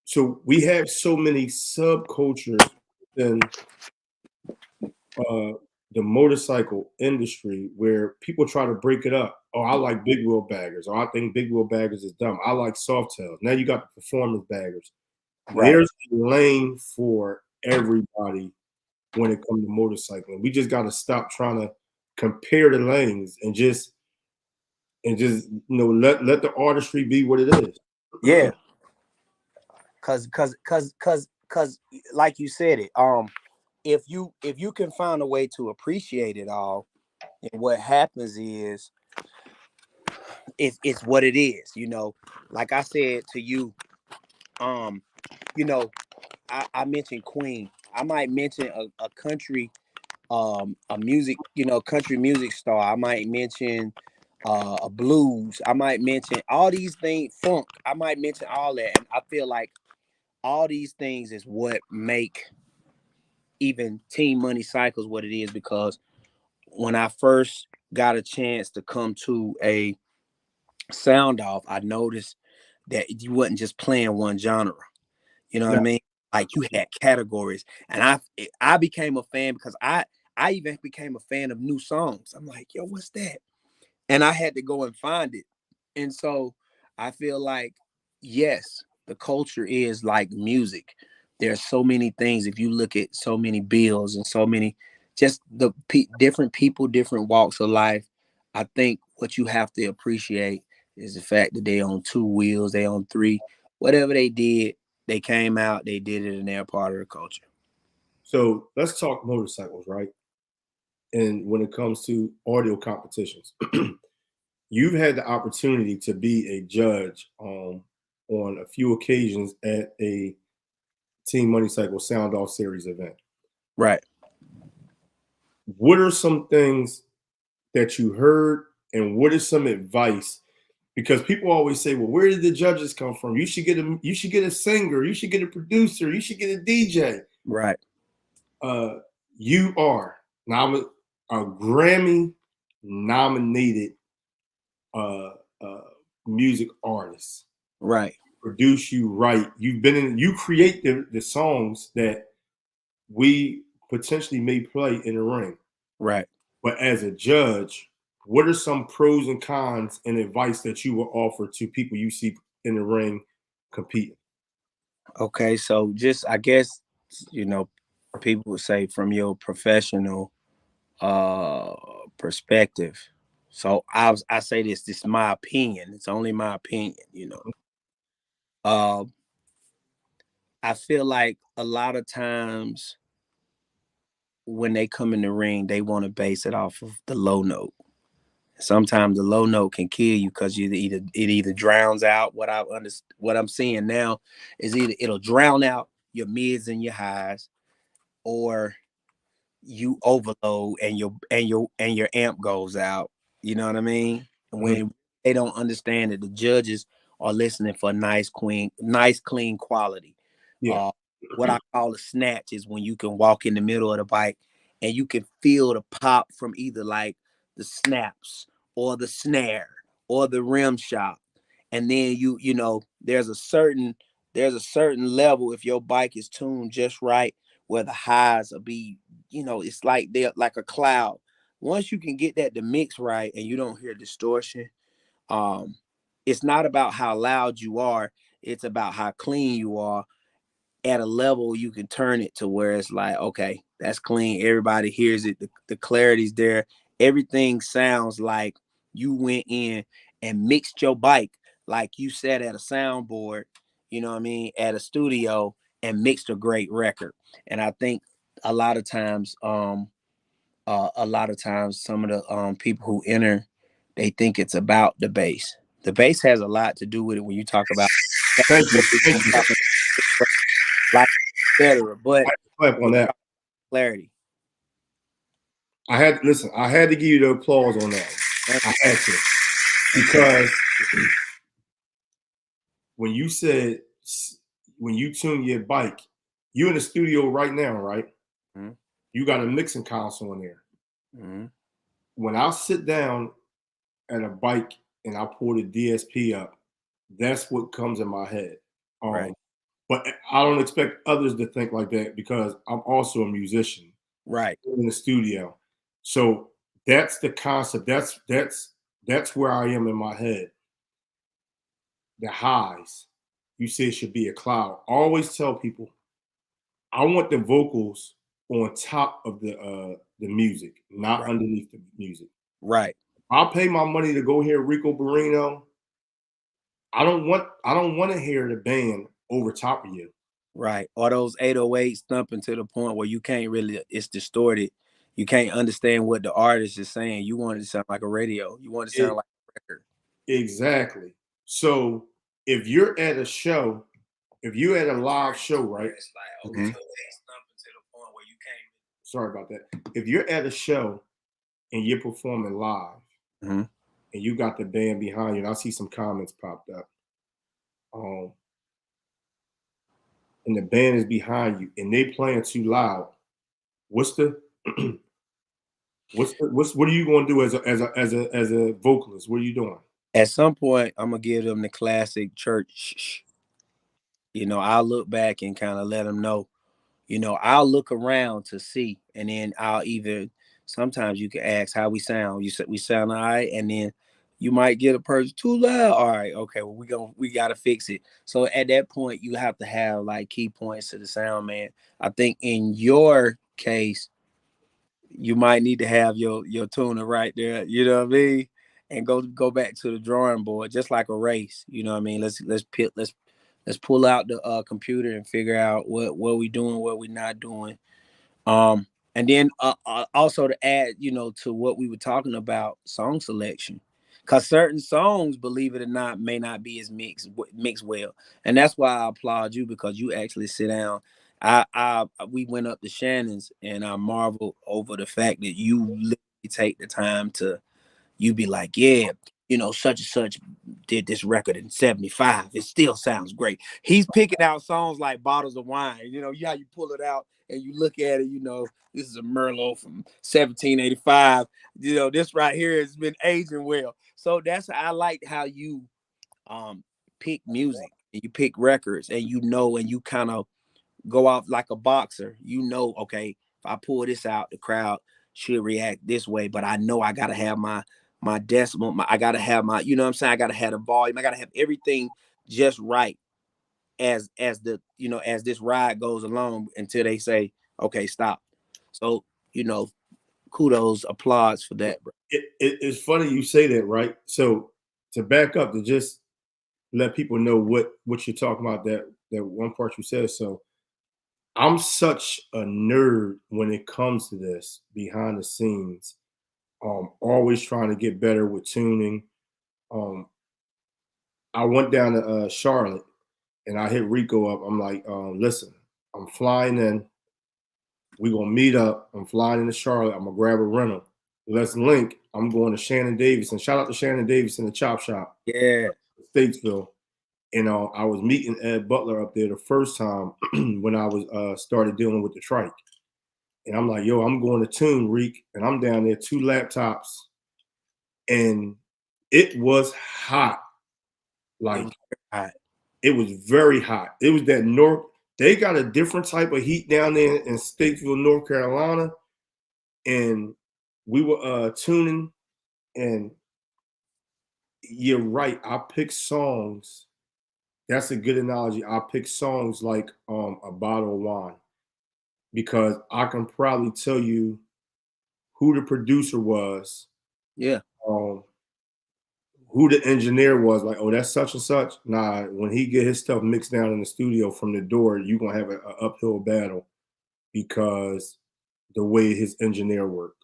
Speaker 2: So we have so many subcultures in the motorcycle industry where people try to break it up. Oh, I like big wheel baggers. Or I think big wheel baggers is dumb. I like soft tails. Now you got the performance baggers.
Speaker 3: Right.
Speaker 2: There's a lane for everybody when it comes to motorcycling. We just got to stop trying to compare the lanes and just let the artistry be what it is.
Speaker 3: Yeah. Cause like you said it, if you can find a way to appreciate it all, and what happens is it's what it is, like I said to you, you know I mentioned Queen. I might mention a country, a music, country music star. I might mention a blues. I might mention all these things, funk. I might mention all that, and I feel like all these things is what make even Team Money Cycles what it is. Because when I first got a chance to come to a sound off, I noticed that you wasn't just playing one genre. You know what I mean? Like you had categories, and I became a fan because I even became a fan of new songs. I'm like, yo, what's that? And I had to go and find it. And so I feel like, yes, the culture is like music. There's so many things. If you look at so many bills and so many, just the different people, different walks of life, I think what you have to appreciate is the fact that they on two wheels, they on three, whatever they did, they came out, they did it, and they're part of the culture.
Speaker 2: So let's talk motorcycles, right? And when it comes to audio competitions, you've had the opportunity to be a judge on a few occasions at a Team Money Cycle Sound Off Series event.
Speaker 3: Right.
Speaker 2: What are some things that you heard, and what is some advice? Because people always say, well, where did the judges come from? You should get a singer, you should get a producer, you should get a DJ.
Speaker 3: Right.
Speaker 2: You are now a Grammy nominated music artist.
Speaker 3: Right.
Speaker 2: Produce, you write. You create the songs that we potentially may play in the ring.
Speaker 3: Right.
Speaker 2: But as a judge, what are some pros and cons and advice that you will offer to people you see in the ring competing?
Speaker 3: Okay, so just I guess people would say from your professional perspective. So I say this is my opinion. It's only my opinion. I feel like a lot of times when they come in the ring, they want to base it off of the low note. Sometimes the low note can kill you because it either drowns out what I'm seeing now is either it'll drown out your mids and your highs, or you overload and your amp goes out. You know what I mean? When they don't understand that the judges are listening for nice, clean quality.
Speaker 2: Yeah.
Speaker 3: What I call a snatch is when you can walk in the middle of the bike and you can feel the pop from either like the snaps or the snare or the rim shot. And then there's a certain level, if your bike is tuned just right, where the highs will be, it's like they're like a cloud. Once you can get that to mix right and you don't hear distortion, it's not about how loud you are, it's about how clean you are. At a level you can turn it to where it's like, okay, that's clean, everybody hears it, the clarity's there, everything sounds like you went in and mixed your bike like you said at a soundboard, you know what I mean, at a studio, and mixed a great record. And I think a lot of times, some of the people who enter, they think it's about the bass. The bass has a lot to do with it when you talk about
Speaker 2: Thank you. Thank you.
Speaker 3: talking like etc. But
Speaker 2: Clap on that.
Speaker 3: clarity.
Speaker 2: I had to give you the applause on that. I had to, because when you said, when you tune your bike, you in the studio right now, right?
Speaker 3: Mm-hmm.
Speaker 2: You got a mixing console in there.
Speaker 3: Mm-hmm.
Speaker 2: When I sit down at a bike and I pull the DSP up, that's what comes in my head.
Speaker 3: Right.
Speaker 2: But I don't expect others to think like that, because I'm also a musician.
Speaker 3: Right.
Speaker 2: In the studio. So that's the concept. That's where I am in my head. The highs. You say it should be a cloud. I always tell people, I want the vocals on top of the music, not
Speaker 3: Right.
Speaker 2: underneath the music.
Speaker 3: Right.
Speaker 2: I'll pay my money to go hear Ricco Barrino. I don't want to hear the band over top of you.
Speaker 3: Right. Or those 808s thumping to the point where you can't really, it's distorted. You can't understand what the artist is saying. You want it to sound like a radio. You want it to sound like a record.
Speaker 2: Exactly. So if you're at a show, if you're at a live show, right?
Speaker 3: Mm-hmm.
Speaker 2: Sorry about that. If you're at a show and you're performing live,
Speaker 3: Mm-hmm.
Speaker 2: and you got the band behind you, and I see some comments popped up, and the band is behind you, and they playing too loud, what are you going to do as a vocalist? What are you doing?
Speaker 3: At some point, I'm gonna give them the classic church. You know, I'll look back and kind of let them know. You know, I'll look around to see, and then I'll either. Sometimes you can ask how we sound. You said we sound all right, and then you might get a person too loud. All right, okay, well we gotta fix it. So at that point, you have to have like key points to the sound, man. I think in your case, you might need to have your tuner right there. You know what I mean? And go back to the drawing board, just like a race. You know what I mean? Let's pull out the computer and figure out what we doing, what we not doing. And then also to add, you know, to what we were talking about, song selection, because certain songs, believe it or not, may not be as mixed well, and that's why I applaud you, because you actually sit down. We went up to Shannon's, and I marveled over the fact that you literally take the time to, you be like, yeah, you know, such and such did this record in 75. It still sounds great. He's picking out songs like Bottles of Wine. You know, how you pull it out and you look at it, you know, this is a Merlot from 1785. You know, this right here has been aging well. So I like how you pick music, and you pick records, and you know, and you kind of go off like a boxer. You know, okay, if I pull this out, the crowd should react this way, but I know I gotta have my decimal, I gotta have my, you know what I'm saying? I gotta have the volume, I gotta have everything just right as the, you know, as this ride goes along until they say, okay, stop. So, you know, kudos, applause for that, bro.
Speaker 2: It's funny you say that, right? So to back up, to just let people know what you're talking about, that one part you said. So I'm such a nerd when it comes to this behind the scenes. Always trying to get better with tuning. I went down to Charlotte and I hit Ricco up. I'm like, listen, I'm flying in. We're gonna meet up. I'm flying into Charlotte. I'm gonna grab a rental. Let's link. I'm going to Shannon Davidson. Shout out to Shannon Davidson, the Chop Shop.
Speaker 3: Yeah.
Speaker 2: Statesville. And I was meeting Ed Butler up there the first time when I was started dealing with the trike. And I'm like, yo, I'm going to tune, Reek. And I'm down there, 2 laptops. And it was hot. Like, it was very hot. It was that north. They got a different type of heat down there in Statesville, North Carolina. And we were tuning. And you're right. I picked songs. That's a good analogy. I picked songs like a bottle of wine, because I can probably tell you who the producer was,
Speaker 3: Yeah.
Speaker 2: who who the engineer was, like, oh, that's such and such. Nah, when he get his stuff mixed down in the studio from the door, you're gonna have an uphill battle because the way his engineer worked.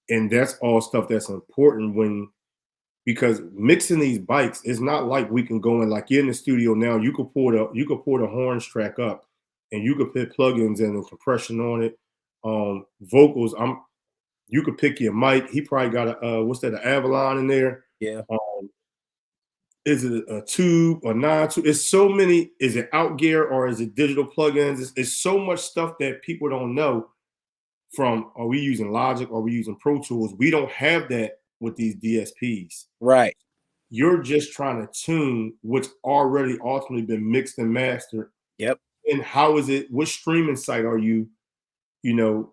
Speaker 2: And that's all stuff that's important when because mixing these bikes is not like we can go in like you're in the studio now. You could pull the horns track up, and you could put plugins in and compression on it. Vocals, you could pick your mic. He probably got a what's that, an Avalon in there.
Speaker 3: Yeah.
Speaker 2: Is it a tube or non-tube? It's so many. Is it out gear or is it digital plugins? It's so much stuff that people don't know. From are we using Logic? Are we using Pro Tools? We don't have that with these DSPs.
Speaker 3: Right.
Speaker 2: You're just trying to tune what's already ultimately been mixed and mastered.
Speaker 3: Yep.
Speaker 2: And how is it? What streaming site are you?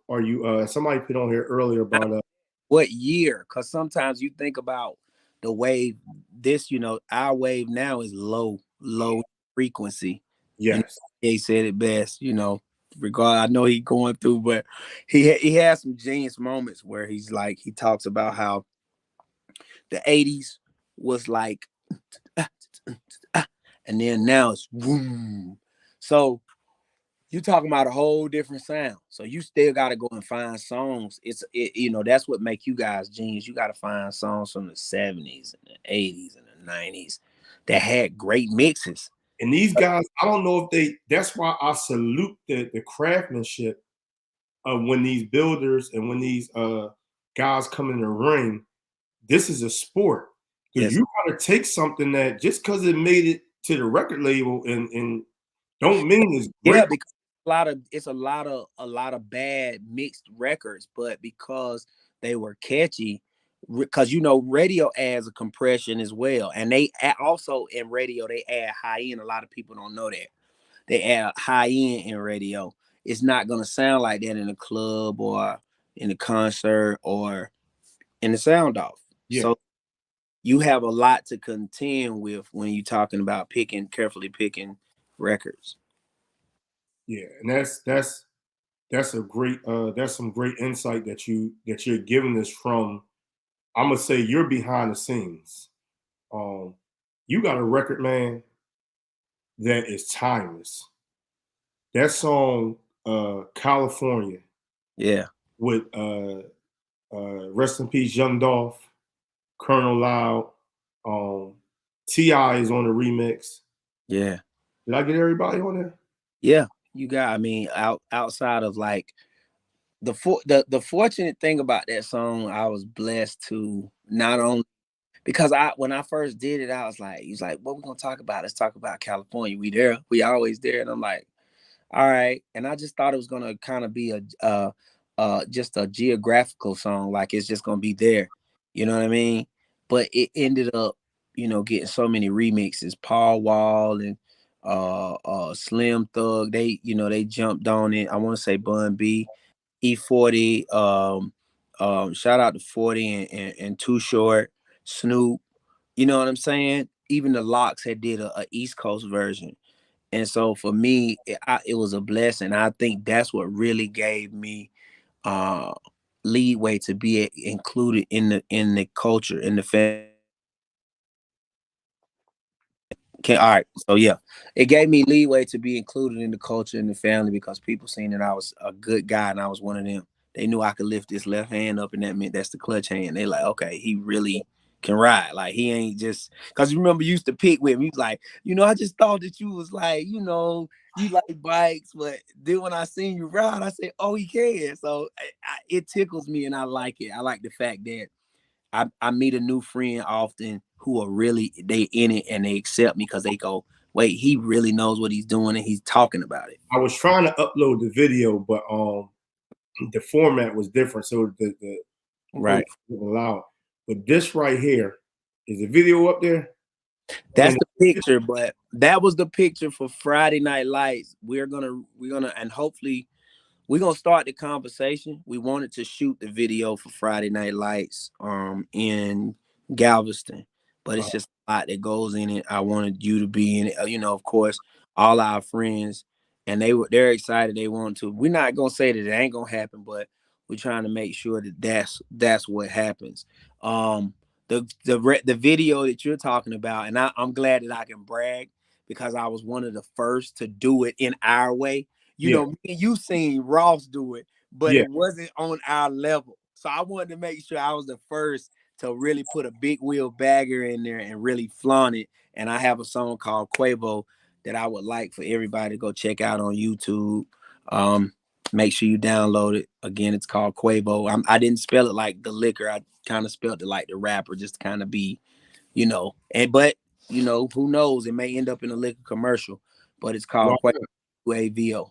Speaker 2: Are you? Somebody put on here earlier about
Speaker 3: what year? Because sometimes you think about the wave. This, our wave now is low frequency.
Speaker 2: yes.
Speaker 3: He said it best. Regard, I know he's going through, but he has some genius moments where he talks about how the 80s was like, and then now it's boom. So you're talking about a whole different sound. So you still got to go and find songs. That's what make you guys genius. You got to find songs from the 70s and the 80s and the 90s that had great mixes.
Speaker 2: And these guys, I don't know if that's why I salute the craftsmanship of when these builders and when these guys come in the ring. This is a sport. Because you got to take something that just because it made it to the record label and don't mean it's great.
Speaker 3: Yeah, because it's a lot of bad mixed records, but because they were catchy, because radio adds a compression as well, and they also in radio they add high end. A lot of people don't know that they add high end in radio. It's not gonna sound like that in a club or in a concert or in the sound off.
Speaker 2: Yeah.
Speaker 3: So you have a lot to contend with when you're talking about carefully picking records.
Speaker 2: Yeah, and that's a great that's some great insight that you're giving us from. I'm gonna say you're behind the scenes. You got a record, man, that is timeless. That song, California.
Speaker 3: Yeah.
Speaker 2: With rest in peace, Young Dolph, Colonel Loud, T.I. is on the remix.
Speaker 3: Yeah.
Speaker 2: Did I get everybody on there?
Speaker 3: Yeah, you got. I mean, outside of like the fortunate thing about that song, I was blessed to not only because when I first did it, I was like, he's like, what we gonna talk about? Let's talk about California. We there, we always there, and I'm like, all right. And I just thought it was gonna kind of be just a geographical song, like it's just gonna be there, you know what I mean? But it ended up, getting so many remixes. Paul Wall and Slim Thug, they jumped on it. I want to say Bun B, E40, shout out to 40 and Too Short, Snoop. You know what I'm saying? Even the Locks had did a East Coast version. And so for me, it was a blessing. I think that's what really gave me leeway to be included in the culture, in the family. Okay, all right. So yeah, it gave me leeway to be included in the culture and the family because people seen that I was a good guy and I was one of them. They knew I could lift this left hand up, and that meant that's the clutch hand. They like, okay, he really can ride. Like he ain't just because you remember you used to pick with me. He was like, I just thought that you was like, you like bikes, but then when I seen you ride, I said, oh, he can. So it tickles me and I like it. I like the fact that I meet a new friend often who are really they in it and they accept me because they go, wait, he really knows what he's doing and he's talking about it.
Speaker 2: I was trying to upload the video, but the format was different, so the
Speaker 3: right
Speaker 2: allowed. But this right here is the video up there.
Speaker 3: That's the picture, but that was the picture for Friday Night Lights. We're gonna and hopefully we're gonna start the conversation. We wanted to shoot the video for Friday Night Lights in Galveston, but it's just a lot that goes in it. I wanted you to be in it. Of course, all our friends, and they're excited. They want to. We're not gonna say that it ain't gonna happen, but we're trying to make sure that that's what happens. The the video that you're talking about, and I'm glad that I can brag because I was one of the first to do it in our way. You
Speaker 2: Yeah.
Speaker 3: know, me and you seen Ross do it, but
Speaker 2: Yeah.
Speaker 3: it wasn't on our level. So I wanted to make sure I was the first to really put a big wheel bagger in there and really flaunt it. And I have a song called Quavo that I would like for everybody to go check out on YouTube. Make sure you download it. Again, it's called Quavo. I didn't spell it like the liquor. I kind of spelled it like the rapper, just to kind of be, but who knows? It may end up in a liquor commercial, but it's called Quavo.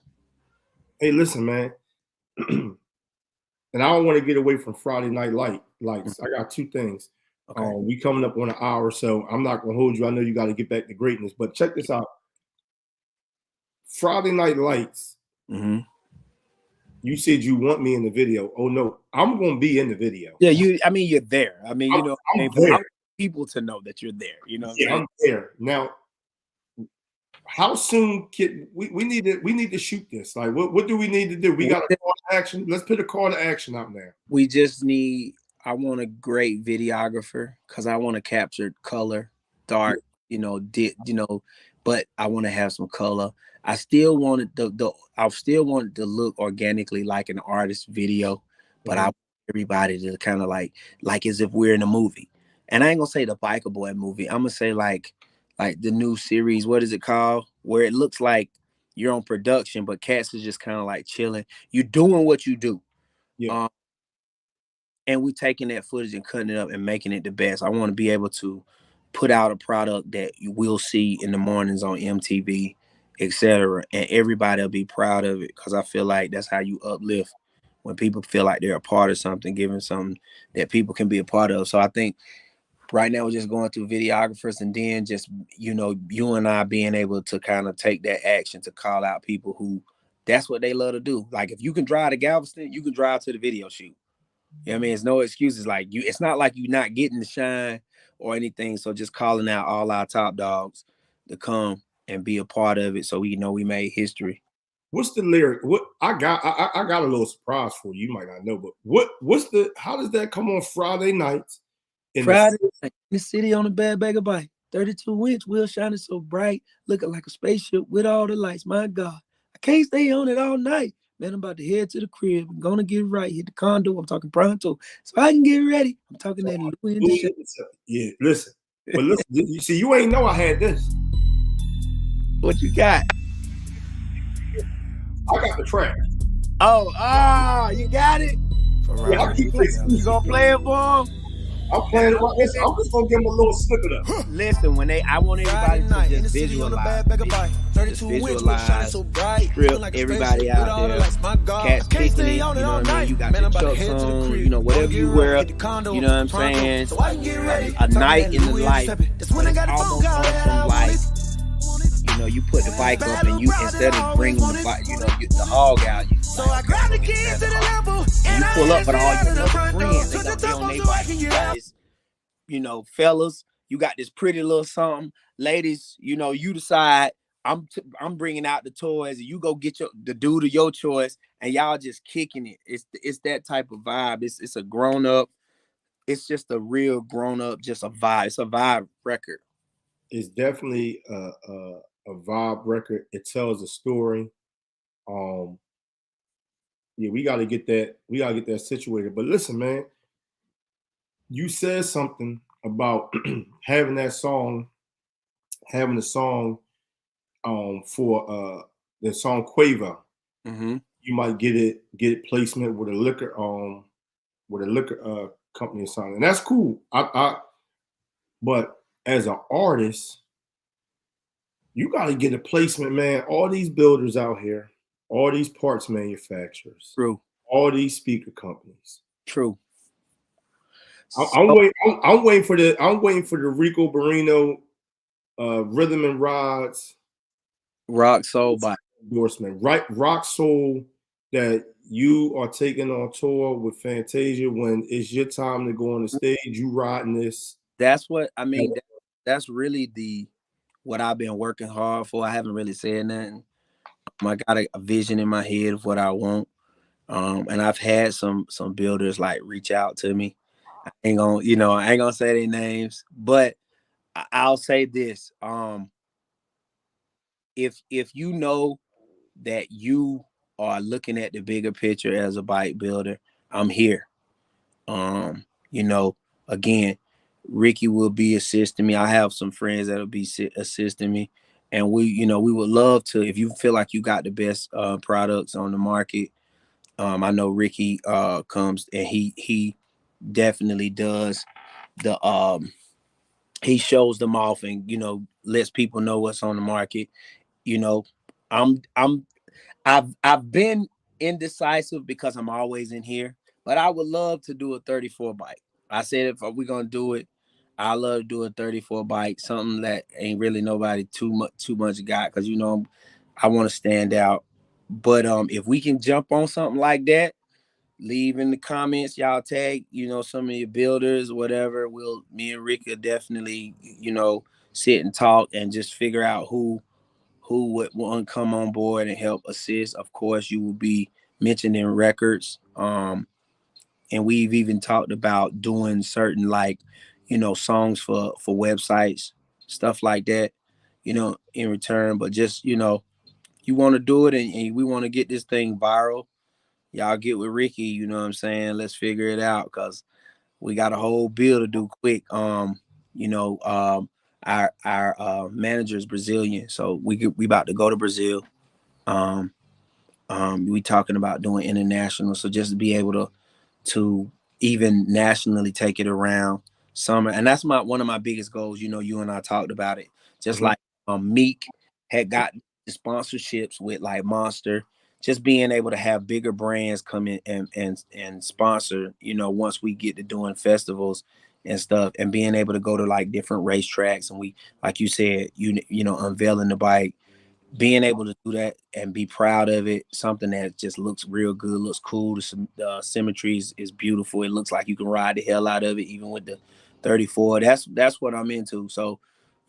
Speaker 2: Hey, listen, man. And I don't want to get away from Friday Night Lights. I got two things.
Speaker 3: Okay.
Speaker 2: We coming up on an hour, so I'm not gonna hold you. I know you got to get back to greatness, but check this out. Friday Night Lights.
Speaker 3: Mm-hmm.
Speaker 2: You said you want me in the video. Oh no, I'm gonna be in the video.
Speaker 3: Yeah, you're there. I mean,
Speaker 2: I'm there.
Speaker 3: I want people to know that you're there. You know,
Speaker 2: I'm there. Now, how soon can we need to shoot this? Like, what do we need to do? We got a call to action. Let's put a call to action out there.
Speaker 3: We just need. I want a great videographer because I want to capture color, dark. But I want to have some color. I still wanted I still wanted to look organically like an artist video, but I want everybody to kind of like as if we're in a movie. And I ain't gonna say the Biker Boy movie. I'm gonna say like the new series. What is it called? Where it looks like you're on production, but cats is just kind of like chilling. You're doing what you do.
Speaker 2: Yeah.
Speaker 3: And we taking that footage and cutting it up and making it the best. I want to be able to put out a product that you will see in the mornings on MTV, etc. And everybody will be proud of it because I feel like that's how you uplift when people feel like they're a part of something, giving something that people can be a part of. So I think right now we're just going through videographers and then just, you and I being able to kind of take that action to call out people who that's what they love to do. Like if you can drive to Galveston, you can drive to the video shoot. You know what I mean? It's no excuses. Like it's not like you're not getting the shine or anything. So just calling out all our top dogs to come and be a part of it so we know we made history.
Speaker 2: What's the lyric? What I got a little surprise for you. You might not know, but how does that come on Friday nights?
Speaker 3: Friday night in the city on a bad bag of bike. 32-inch wheel shining so bright, looking like a spaceship with all the lights. My God, I can't stay on it all night. Man, I'm about to head to the crib. I'm gonna get right. Hit the condo. I'm talking pronto, so I can get ready. I'm talking that Louis in the shop.
Speaker 2: Yeah, listen. But listen, you see, you ain't know I had this.
Speaker 3: What you got?
Speaker 2: I got the track.
Speaker 3: You got it.
Speaker 2: Yeah,
Speaker 3: You gonna play it for him?
Speaker 2: I'm playing it right. Listen, I'm just gonna give him a little snippet of it.
Speaker 3: Listen, I want everybody to just visualize. Just visualize, strip everybody out there. Cats kicking it, you know what I mean? You got your chucks on, whatever you wear, you know what I'm saying? A night in the life. It's almost awesome, like, you put the bike up and you, instead of bringing the bike, the hog out, you pull up, but all your other friends, they don't be on their bike. You got this, fellas, you got this pretty little something. Ladies, you decide, I'm bringing out the toys, and you go get the dude of your choice, and y'all just kicking it. It's that type of vibe. It's a grown up. It's just a real grown up, just a vibe. It's a vibe record.
Speaker 2: It's definitely a vibe record. It tells a story. Yeah, we got to get that. We got to get that situated. But listen, man, you said something about having the song for the song Quavo.
Speaker 3: Mm-hmm.
Speaker 2: You might get placement with a liquor company or something, and that's cool. But as an artist, you got to get a placement, man. All these builders out here, all these parts manufacturers,
Speaker 3: true.
Speaker 2: All these speaker companies,
Speaker 3: true.
Speaker 2: I'm waiting for the Ricco Barrino, Rhythm and Rods,
Speaker 3: Rock Soul by
Speaker 2: endorsement, right? Rock Soul that you are taking on tour with Fantasia when it's your time to go on the stage. You riding this.
Speaker 3: That's what I mean. That's really what I've been working hard for. I haven't really said nothing. I got a vision in my head of what I want. And I've had some builders like reach out to me I ain't gonna say their names, but I'll say this. If you know that you are looking at the bigger picture as a bike builder, I'm here. You know, again, Ricky will be assisting me. I have some friends that'll be assisting me, and we would love to. If you feel like you got the best products on the market, I know Ricky comes and he definitely does the he shows them off and lets people know what's on the market. You know, I'm I'm I've been indecisive because I'm always in here, but I would love to do a 34 bike. I said if we're gonna do it, I love to do a 34 bike, something that ain't really nobody too much got, because I want to stand out. But if we can jump on something like that, leave in the comments, y'all tag, some of your builders, whatever. Me and Rick will definitely, sit and talk and just figure out who would want to come on board and help assist. Of course, you will be mentioned in records. And we've even talked about doing certain songs for websites, stuff like that, in return. But just, you want to do it and we want to get this thing viral. Y'all get with Ricky, you know what I'm saying? Let's figure it out, because we got a whole bill to do quick. You know, our manager is Brazilian, so we about to go to Brazil. Um, we talking about doing international, so just to be able to even nationally take it around summer, and that's one of my biggest goals. You and I talked about it, just like Meek had got the sponsorships with like Monster, just being able to have bigger brands come in and sponsor, once we get to doing festivals and stuff, and being able to go to like different racetracks, and we, like you said, unveiling the bike, being able to do that and be proud of it, something that just looks real good, looks cool. The symmetry is beautiful. It looks like you can ride the hell out of it, even with the 34. That's what I'm into. So,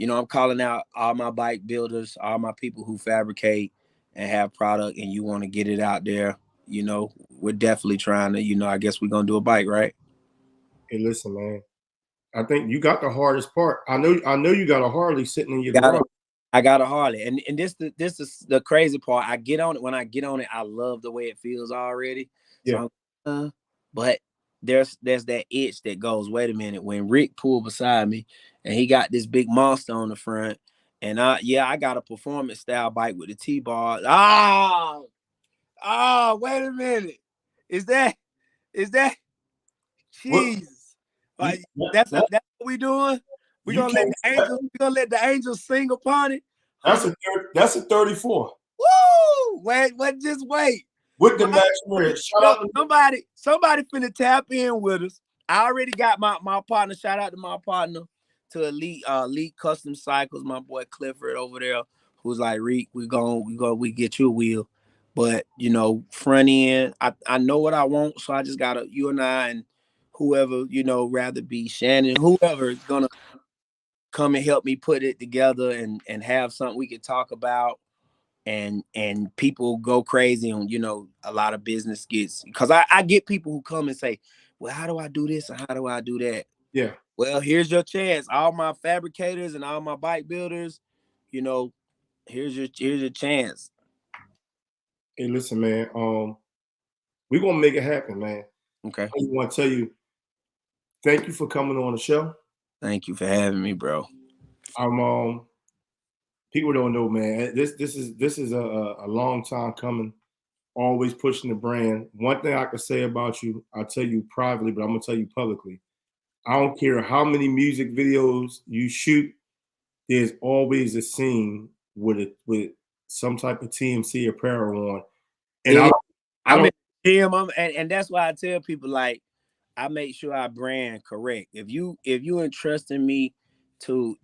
Speaker 3: I'm calling out all my bike builders, all my people who fabricate and have product, and you want to get it out there. We're definitely trying to. I guess we're gonna do a bike, right?
Speaker 2: Hey, listen, man. I think you got the hardest part. I know you got a Harley sitting in your garage.
Speaker 3: I got a Harley, and this is the crazy part. I get on it. When I get on it, I love the way it feels already.
Speaker 2: Yeah.
Speaker 3: So, but there's that itch that goes, wait a minute. When Rick pulled beside me, and he got this big monster on the front, and I got a performance style bike with the T-bar. Wait a minute. Is that
Speaker 2: What?
Speaker 3: Jesus? Like that's what we doing. We're gonna let the angels sing upon it.
Speaker 2: That's a 34.
Speaker 3: Woo! Wait, just wait.
Speaker 2: With the match red. Shout out to
Speaker 3: Somebody finna tap in with us. I already got my partner. Shout out to my partner, to Elite Custom Cycles, my boy Clifford over there, who's like, Reek, we get you a wheel. But front end, I know what I want, so I just gotta, you and I and whoever, rather be Shannon, whoever is gonna come and help me put it together and have something we can talk about, and people go crazy on, a lot of business gets, because I get people who come and say, well, how do I do this and how do I do that?
Speaker 2: Yeah.
Speaker 3: Well, here's your chance. All my fabricators and all my bike builders, here's your chance.
Speaker 2: Hey, listen, man. We're gonna make it happen, man.
Speaker 3: Okay.
Speaker 2: I want to tell you, thank you for coming on the show.
Speaker 3: Thank you for having me, bro.
Speaker 2: People don't know, man. This is a long time coming. Always pushing the brand. One thing I can say about you, I'll tell you privately, but I'm gonna tell you publicly. I don't care how many music videos you shoot. There's always a scene with some type of TMC apparel on, and
Speaker 3: and that's why I tell people, like, I make sure I brand correct. If you entrusting me to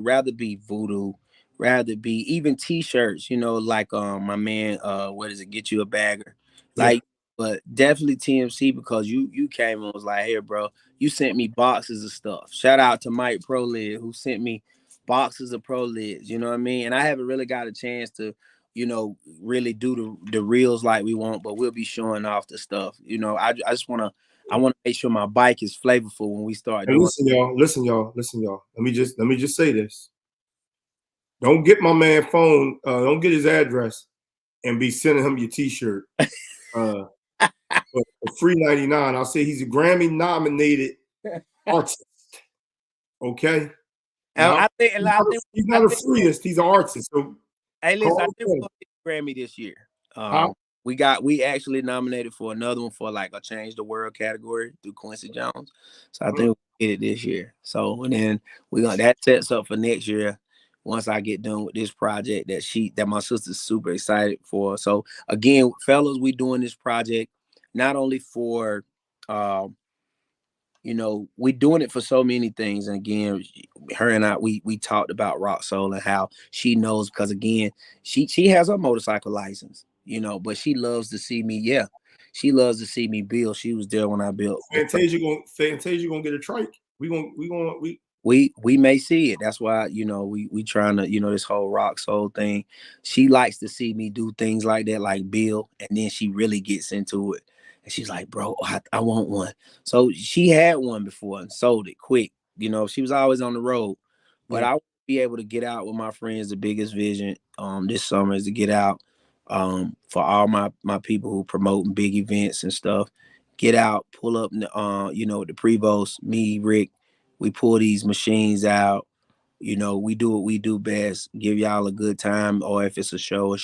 Speaker 3: rather be voodoo, rather be even t-shirts, like my man, what is it, get you a bagger, like, but definitely TMC, because you came and was like, hey bro, you sent me boxes of stuff. Shout out to Mike ProLid, who sent me boxes of ProLids, you know what I mean? And I haven't really got a chance to really do the reels like we want, but we'll be showing off the stuff. I just want to I want to make sure my bike is flavorful when we start
Speaker 2: And
Speaker 3: doing.
Speaker 2: listen, y'all. Let me just say this. Don't get my man phone. Don't get his address and be sending him your T-shirt for free 99. I'll say he's a Grammy nominated artist. Okay. Now,
Speaker 3: I think
Speaker 2: he's not a freeist. He's an artist. So
Speaker 3: hey, listen, I think we're gonna get the Grammy this year. We actually nominated for another one for like a Change the World category through Quincy Jones. So I think we'll get it this year. So and then that sets up for next year once I get done with this project that my sister's super excited for. So again, fellas, we doing this project not only for we're doing it for so many things. And again, her and I, we talked about Rock Soul and how she knows, because again, she has her motorcycle license, but she loves to see me. Yeah. She loves to see me build. She was there when I built.
Speaker 2: Fantasia gonna get a trike. We
Speaker 3: may see it. That's why, we trying to, this whole Rock Soul thing. She likes to see me do things like that, like build, and then she really gets into it. And she's like, bro, I want one. So she had one before and sold it quick. She was always on the road. But I want to be able to get out with my friends. The biggest vision this summer is to get out for all my people who promoting big events and stuff. Get out, pull up, the Prevost, me, Rick. We pull these machines out. We do what we do best. Give y'all a good time, or if it's a show.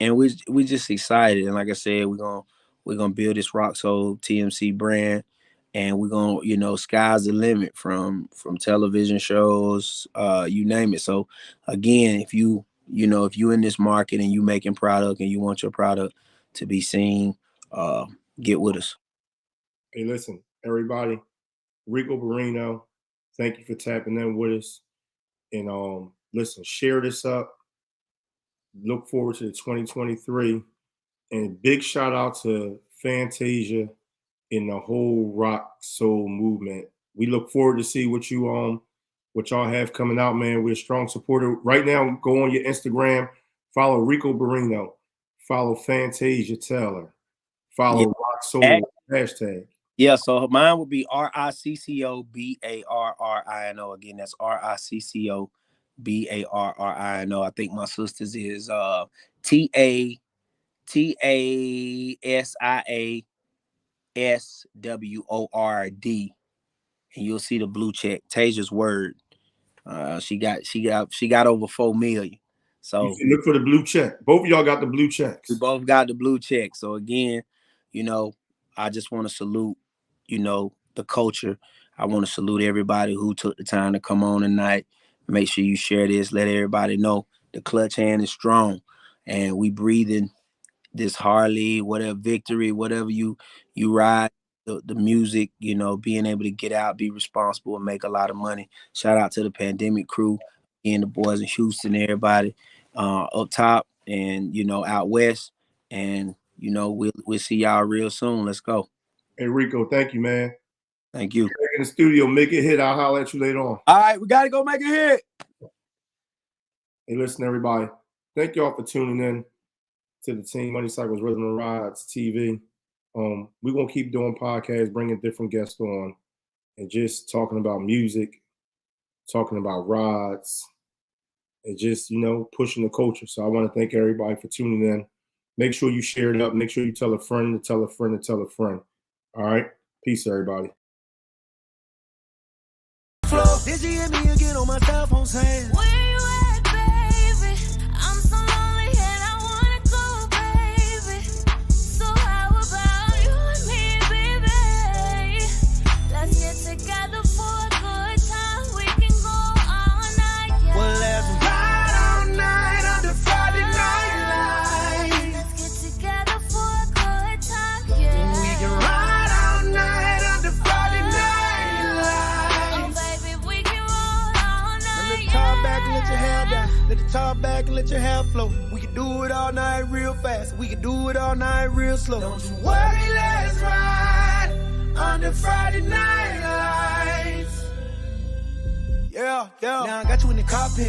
Speaker 3: And we just excited. And like I said, we're gonna build this Rock Soul TMC brand, and we're gonna, sky's the limit from television shows, you name it. So again, if you in this market and you making product and you want your product to be seen, get with us.
Speaker 2: Hey, listen, everybody, Ricco Barrino, thank you for tapping in with us. And listen, share this up. Look forward to the 2023, and big shout out to Fantasia and the whole Rock Soul movement. We look forward to see what y'all have coming out, man. We're a strong supporter. Right now, go on your Instagram, follow Ricco Barrino, follow Fantasia Taylor, follow Rock Soul hashtag.
Speaker 3: Yeah, so mine would be RICCO BARRINO. Again, that's RICCO BARRINO. I think my sister's is TASIASWORD. And you'll see the blue check. Tasia's word. She got over 4 million. So
Speaker 2: look for the blue check. Both of y'all got the blue checks.
Speaker 3: We both got the blue check. So again, I just want to salute, the culture. I want to salute everybody who took the time to come on tonight. Make sure you share this. Let everybody know the clutch hand is strong, and we breathing this Harley, whatever victory, whatever you ride, the music, being able to get out, be responsible, and make a lot of money. Shout out to the Pandemic crew and the boys in Houston, everybody up top and out west, and we'll see y'all real soon. Let's go.
Speaker 2: Hey Ricco, thank you, man.
Speaker 3: Thank you.
Speaker 2: In the studio, make it hit. I'll holler at you later on.
Speaker 3: All right, we gotta go make a hit.
Speaker 2: Hey, listen, everybody. Thank y'all for tuning in to the Team Money Cycles Rhythm and Rides TV. We're gonna keep doing podcasts, bringing different guests on, and just talking about music, talking about rides, and just pushing the culture. So I want to thank everybody for tuning in. Make sure you share it up. Make sure you tell a friend to tell a friend to tell a friend. All right, peace, everybody.
Speaker 1: Did you hear me again on my cell phone saying, where you at, baby? I'm so lonely and I wanna go, baby. So how about you and me, baby? Let's get together for a good time. We can go all night, yeah. Well, let's ride all night on the Friday night lights. Let's get together for a good time, yeah. We can ride all night on the Friday night lights. Let your hair down, let the top back and let your hair flow. We can do it all night real fast. We can do it all night real slow. Don't you worry, let's ride on the Friday night lights. Yeah. Now I got you in the cockpit.